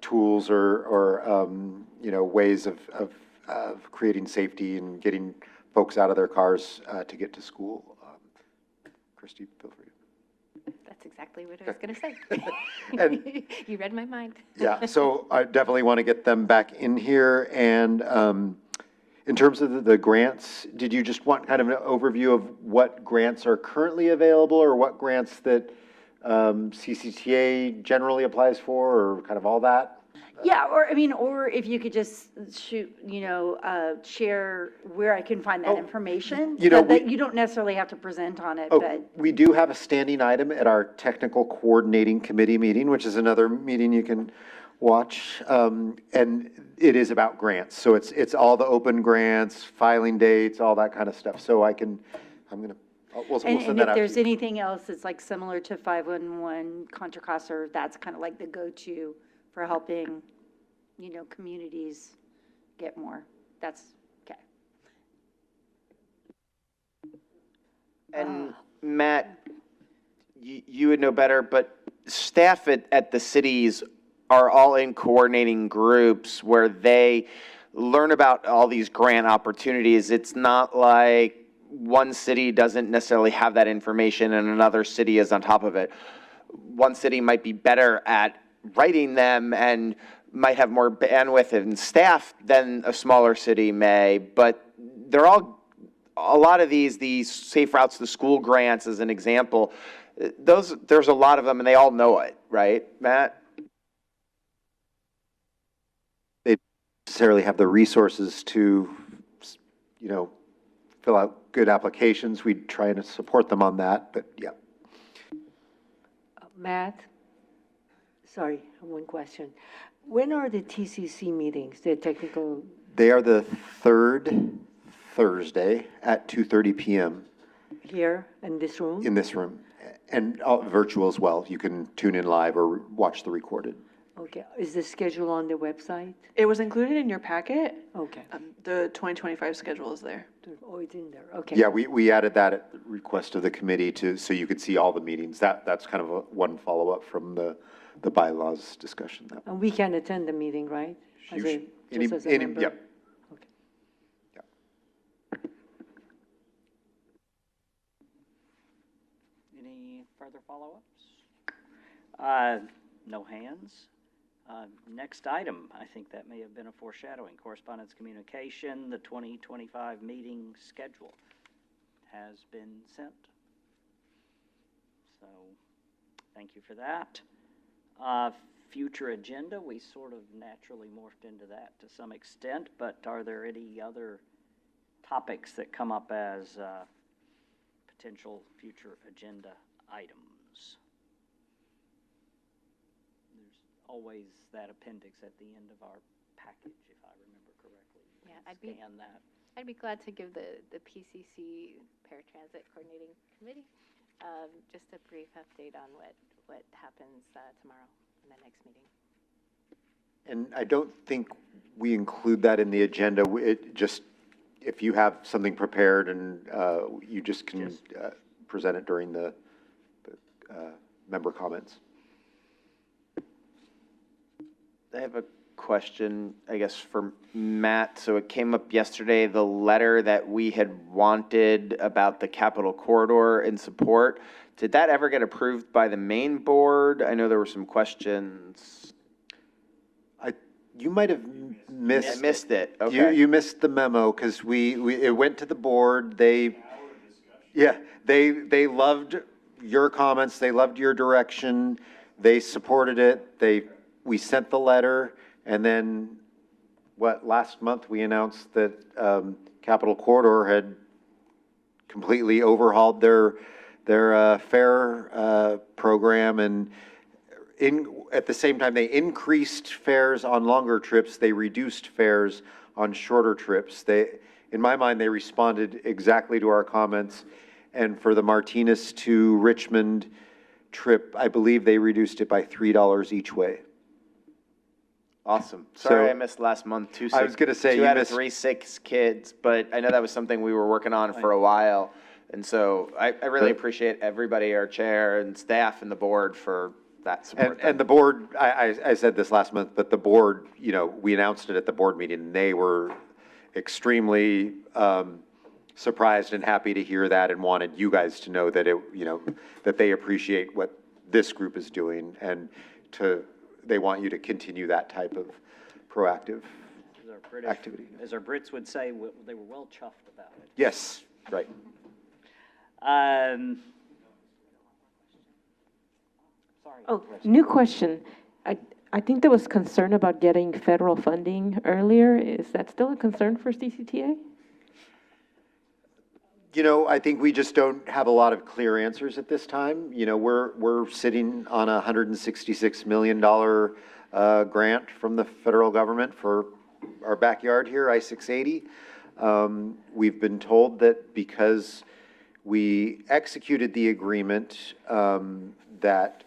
tools or ways of creating safety and getting folks out of their cars to get to school. Christy, feel free. That's exactly what I was going to say. And, you read my mind. Yeah, so I definitely want to get them back in here. And in terms of the grants, did you just want kind of an overview of what grants are currently available, or what grants that CCTA generally applies for, or kind of all that? Yeah, or, I mean, or if you could just shoot, share where I can find that information. you know, So that we- you don't necessarily have to present on it, Oh, but, we do have a standing item at our technical coordinating committee meeting, which is another meeting you can watch. And it is about grants. So it's all the open grants, filing dates, all that kind of stuff. So we'll and send that if out to there's you. anything else that's like similar to 511 Contra Costa, that's kind of like the go-to for helping, communities get more. That's, okay. And Matt, you would know better, but staff at the cities are all in coordinating groups where they learn about all these grant opportunities. It's not like one city doesn't necessarily have that information and another city is on top of it. One city might be better at writing them and might have more bandwidth and staff than a smaller city may, but they're all, a lot of these Safe Routes to School grants as an example, there's a lot of them and they all know it, right, Matt? They don't necessarily have the resources to, fill out good applications. We try to support them on that, but yeah. Matt, sorry, one question. When are the TCC meetings, the technical? They are the third Thursday at 2:30 PM. Here, in this room? In this room, and virtual as well. You can tune in live or watch the recorded. Okay, is the schedule on the website? It was included in your packet. Okay. The 2025 schedule is there. Oh, it's in there, okay. Yeah, we added that at the request of the committee so you could see all the meetings. That's kind of one follow-up from the bylaws discussion. And we can attend the meeting, right? As a- just as a member? Yep. Any further follow-ups? No hands. Next item, I think that may have been a foreshadowing. Correspondence communication, the 2025 meeting schedule has been sent. So, thank you for that. Future agenda, we sort of naturally morphed into that to some extent, but are there any other topics that come up as potential future agenda items? There's always that appendix at the end of our package, if I remember correctly. You Yeah, can scan that. I'd be glad to give the PCC Paratransit Coordinating Committee just a brief update on what happens tomorrow in the next meeting. And I don't think we include that in the agenda. It just, if you have something prepared and you just can present it during the member comments. I have a question, I guess, for Matt. So it came up yesterday, the letter that we had wanted about the Capitol Corridor in support. Did that ever get approved by the main board? I know there were some questions. You might have missed. I missed it, okay. You missed the memo, because it went to the board, they loved your comments, they loved your direction, they supported it, we sent the letter, and then, last month, we announced that Capitol Corridor had completely overhauled their fare program, and at the same time, they increased fares on longer trips, they reduced fares on shorter trips. In my mind, they responded exactly to our comments, and for the Martinez to Richmond trip, I believe they reduced it by $3 each way. Awesome. Sorry So- I missed last month, too. I was gonna say, Two you out of missed- 3 sick kids, but I know that was something we were working on for a while. And so I really appreciate everybody, our chair and staff and the board for that support. And the board, I said this last month, but the board, we announced it at the board meeting, and they were extremely surprised and happy to hear that and wanted you guys to know that that they appreciate what this group is doing, and they want you to continue that type of proactive activity. As our Brits would say, they were well chuffed about it. Yes, right. Sorry. Oh, new question. I think there was concern about getting federal funding earlier. Is that still a concern for CCTA? You know, I think we just don't have a lot of clear answers at this time. You know, we're sitting on a $166 million grant from the federal government for our backyard here, I-680. We've been told that because we executed the agreement, that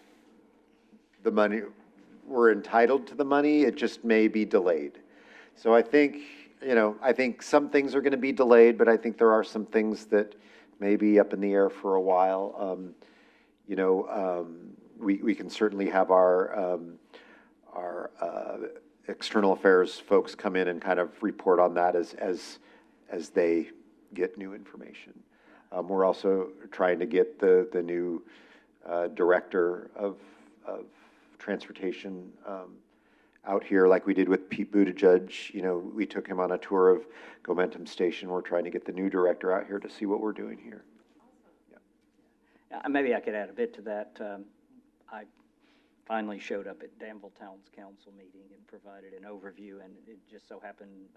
the money, we're entitled to the money, it just may be delayed. So I think, you know, I think some things are going to be delayed, but I think there are some things that may be up in the air for a while. You know, we can certainly have our external affairs folks come in and kind of report on that as they get new information. We're also trying to get the new director of transportation out here, like we did with Pete Buttigieg. You know, we took him on a tour of Gomentum Station. We're trying to get the new director out here to see what we're doing here. Maybe I could add a bit to that. I finally showed up at Danville Town's council meeting and provided an overview, and it just so happened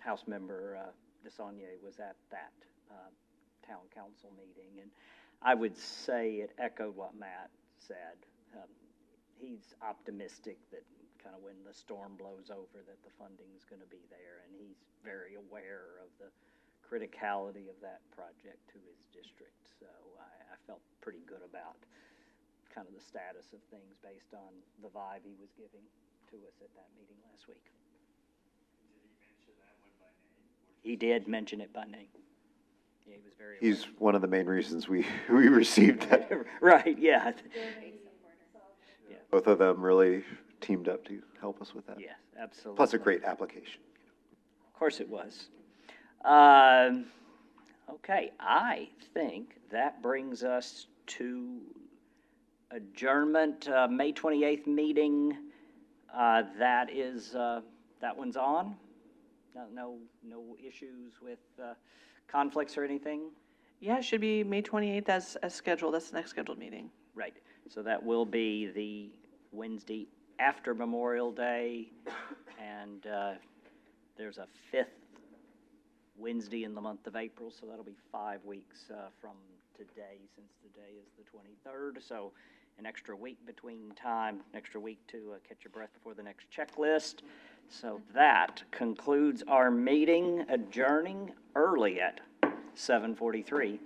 House member DeSaulnier was at that town council meeting, and I would say it echoed what Matt said. He's optimistic that kind of when the storm blows over that the funding's going to be there, and he's very aware of the criticality of that project to his district. So I felt pretty good about kind of the status of things based on the vibe he was giving to us at that meeting last week. Did he mention that one by name? He did mention it by name. Yeah, he was very aware. He's one of the main reasons we received that. Right, yeah. Both of them really teamed up to help us with that. Yes, absolutely. Plus a great application. Of course it was. Okay, I think that brings us to adjournment, May 28th meeting. That one's on. No issues with conflicts or anything? Yeah, it should be May 28th as scheduled. That's the next scheduled meeting. Right. So that will be the Wednesday after Memorial Day, and there's a 5th Wednesday in the month of April, so that'll be 5 weeks from today, since today is the 23rd. So an extra week between time, an extra week to catch your breath before the next checklist. So that concludes our meeting, adjourning early at 7:43.